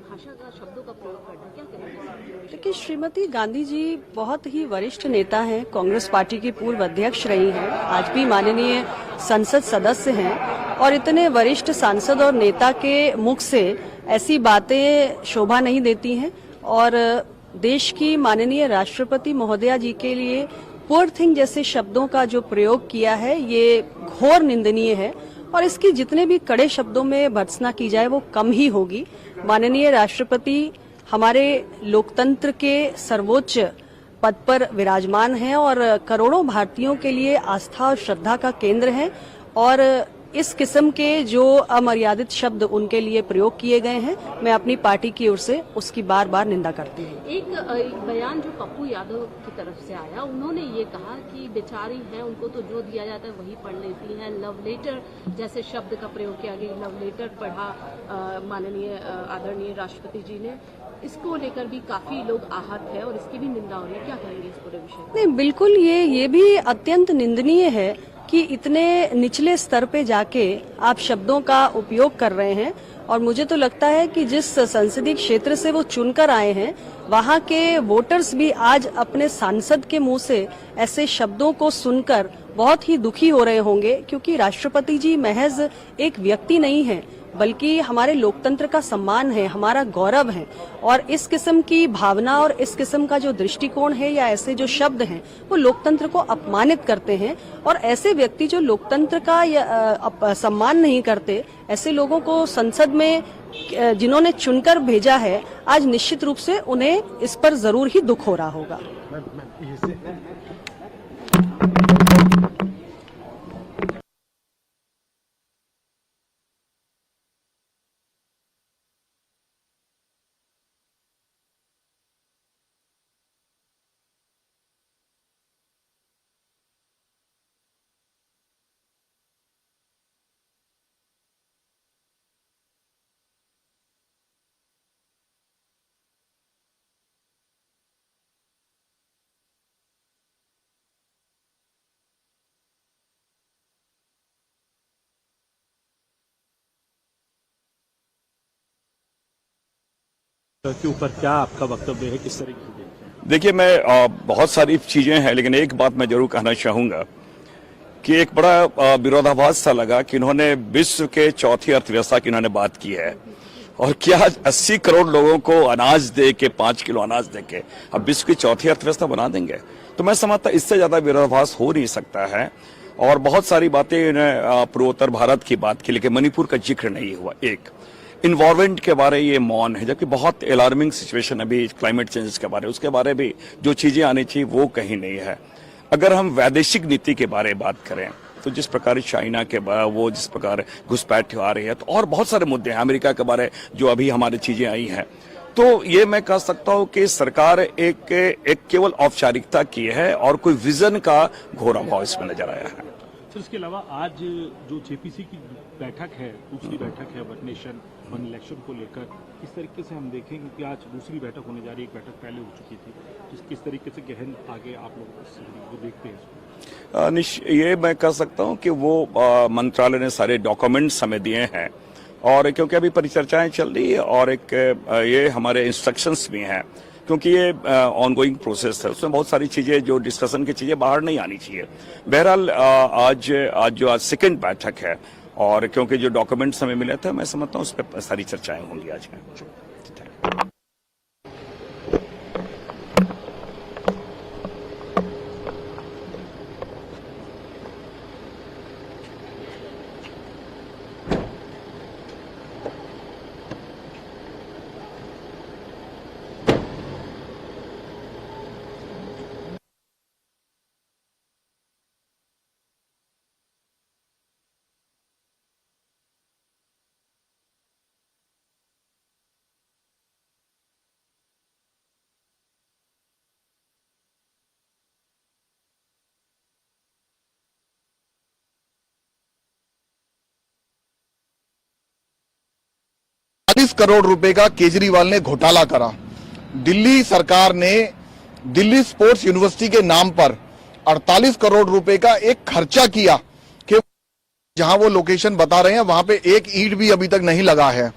भाषा का शब्दों का प्रयोग करना, क्या करेंगे? देखिए, श्रीमती गांधी जी बहुत ही वरिष्ठ नेता हैं, कांग्रेस पार्टी की पूर्व अध्यक्ष रही हैं, आज भी माननीय संसद सदस्य हैं, और इतने वरिष्ठ सांसद और नेता के मुख से ऐसी बातें शोभा नहीं देती हैं। और देश की माननीय राष्ट्रपति महोदया जी के लिए पुअर थिंग जैसे शब्दों का जो प्रयोग किया है, ये घोर निंदनीय है, और इसकी जितने भी कड़े शब्दों में भर्त्सना की जाए वो कम ही होगी। माननीय राष्ट्रपति हमारे लोकतंत्र के सर्वोच्च पद पर विराजमान हैं और करोड़ों भारतीयों के लिए आस्था और श्रद्धा का केंद्र हैं, और इस किस्म के जो अमर्यादित शब्द उनके लिए प्रयोग किए गए हैं, मैं अपनी पार्टी की ओर से उसकी बार बार निंदा करती हूँ। एक बयान जो पप्पू यादव की तरफ से आया, उन्होंने ये कहा कि बेचारी हैं, उनको तो जो दिया जाता है वही पढ़ लेती हैं, लव लेटर जैसे शब्द का प्रयोग किया गया, लव लेटर पढ़ा माननीय आदरणीय राष्ट्रपति जी ने, इसको लेकर भी काफी लोग आहत है और इसकी भी निंदा हो रही है, क्या कहेंगे इस पूरे विषय में? नहीं, बिल्कुल ये भी अत्यंत निंदनीय है कि इतने निचले स्तर पे जाके आप शब्दों का उपयोग कर रहे हैं, और मुझे तो लगता है कि जिस संसदीय क्षेत्र से वो चुनकर आए हैं, वहाँ के वोटर्स भी आज अपने सांसद के मुंह से ऐसे शब्दों को सुनकर बहुत ही दुखी हो रहे होंगे, क्योंकि राष्ट्रपति जी महज एक व्यक्ति नहीं है, बल्कि हमारे लोकतंत्र का सम्मान है, हमारा गौरव है। और इस किस्म की भावना और इस किस्म का जो दृष्टिकोण है या ऐसे जो शब्द हैं वो लोकतंत्र को अपमानित करते हैं। और ऐसे व्यक्ति जो लोकतंत्र का सम्मान नहीं करते, ऐसे लोगों को संसद में जिन्होंने चुनकर भेजा है, आज निश्चित रूप से उन्हें इस पर जरूर ही दुख हो रहा होगा। के ऊपर क्या आपका वक्तव्य है, किस तरीके से देखते हैं? देखिए, मैं बहुत सारी चीजें हैं, लेकिन एक बात मैं जरूर कहना चाहूंगा कि एक बड़ा विरोधाभास सा लगा कि इन्होंने विश्व के चौथी अर्थव्यवस्था की इन्होंने बात की है, और क्या 80 करोड़ लोगों को अनाज दे के 5 किलो अनाज दे के अब विश्व की चौथी अर्थव्यवस्था बना देंगे? तो मैं समझता इससे ज्यादा विरोधाभास हो नहीं सकता है। और बहुत सारी बातें इन्हें पूर्वोत्तर भारत की बात की, लेकिन मणिपुर का जिक्र नहीं हुआ। एक इन्वायरमेंट के बारे ये मौन है, जबकि बहुत अलार्मिंग सिचुएशन अभी क्लाइमेट चेंज के बारे, उसके बारे में जो चीजें आनी चाहिए वो कहीं नहीं है। अगर हम वैदेशिक नीति के बारे में बात करें तो जिस प्रकार चाइना के वो जिस प्रकार घुसपैठ आ रही है, तो और बहुत सारे मुद्दे हैं, अमेरिका के बारे जो अभी हमारी चीजें आई हैं, तो ये मैं कह सकता हूं कि सरकार एक केवल औपचारिकता की है और कोई विजन का घोर अभाव इसमें नजर आया है। सर, इसके अलावा आज जो जेपीसी की बैठक है, दूसरी बैठक है वन नेशन वन इलेक्शन को लेकर, किस तरीके से हम देखें, क्योंकि आज दूसरी बैठक होने जा रही है, एक बैठक पहले हो चुकी थी, किस तरीके से गहन आगे आप लोग देखते हैं? ये मैं कह सकता हूं कि वो मंत्रालय ने सारे डॉक्यूमेंट्स हमें दिए हैं, और क्योंकि अभी परिचर्चाएं चल रही है और एक ये हमारे इंस्ट्रक्शंस भी हैं, क्योंकि ये ऑनगोइंग प्रोसेस है, उसमें बहुत सारी चीजें जो डिस्कशन की चीजें बाहर नहीं आनी चाहिए। बहरहाल आज सेकंड बैठक है, और क्योंकि जो डॉक्यूमेंट्स हमें मिले थे, मैं समझता हूँ उस पर सारी चर्चाएं होंगी आज। करोड़ रुपए का केजरीवाल ने घोटाला करा। दिल्ली सरकार ने दिल्ली स्पोर्ट्स यूनिवर्सिटी के नाम पर 48 करोड़ रुपए का एक खर्चा किया कि जहां वो लोकेशन बता रहे हैं वहां पे एक ईंट भी अभी तक नहीं लगा है।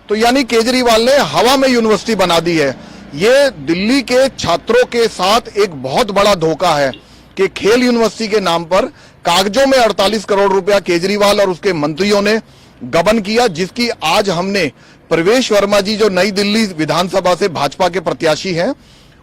तो यानी केजरीवाल ने हवा में यूनिवर्सिटी बना दी है। ये दिल्ली के छात्रों के साथ एक बहुत बड़ा धोखा है कि खेल यूनिवर्सिटी के नाम पर कागजों में 48 करोड़ रुपया केजरीवाल और उसके मंत्रियों ने गबन किया, जिसकी आज हमने प्रवेश वर्मा जी जो नई दिल्ली विधानसभा से भाजपा के प्रत्याशी हैं,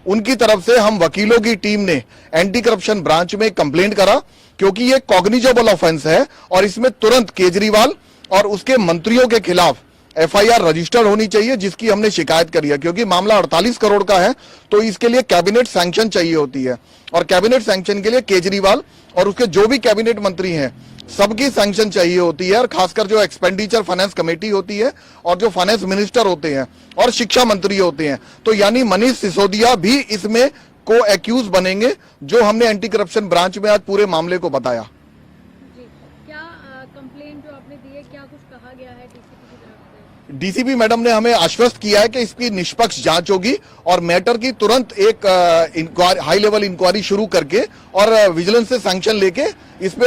उनकी तरफ से हम वकीलों की टीम ने एंटी करप्शन ब्रांच में कंप्लेंट करा, क्योंकि ये कॉग्निजेबल ऑफेंस है और इसमें तुरंत केजरीवाल और उसके मंत्रियों के खिलाफ एफआईआर रजिस्टर्ड होनी चाहिए, जिसकी हमने शिकायत करी है। क्योंकि मामला 48 करोड़ का है तो इसके लिए कैबिनेट सैंक्शन चाहिए होती है, और कैबिनेट सैंक्शन के लिए केजरीवाल और उसके जो भी कैबिनेट मंत्री हैं सबकी सैंक्शन चाहिए होती है, और खासकर जो एक्सपेंडिचर फाइनेंस कमेटी होती है और जो फाइनेंस मिनिस्टर होते हैं और शिक्षा मंत्री होते हैं। तो यानी मनीष सिसोदिया भी इसमें को एक्यूज बनेंगे, जो हमने एंटी करप्शन ब्रांच में आज पूरे मामले को बताया। क्या कंप्लेंट जो आपने दी है, क्या कुछ कहा गया है डीसीपी की तरफ से? डीसीपी मैडम ने हमें आश्वस्त किया है कि इसकी निष्पक्ष जांच होगी और मैटर की तुरंत एक हाई लेवल इंक्वायरी शुरू करके और विजिलेंस से सैंक्शन लेके इस पे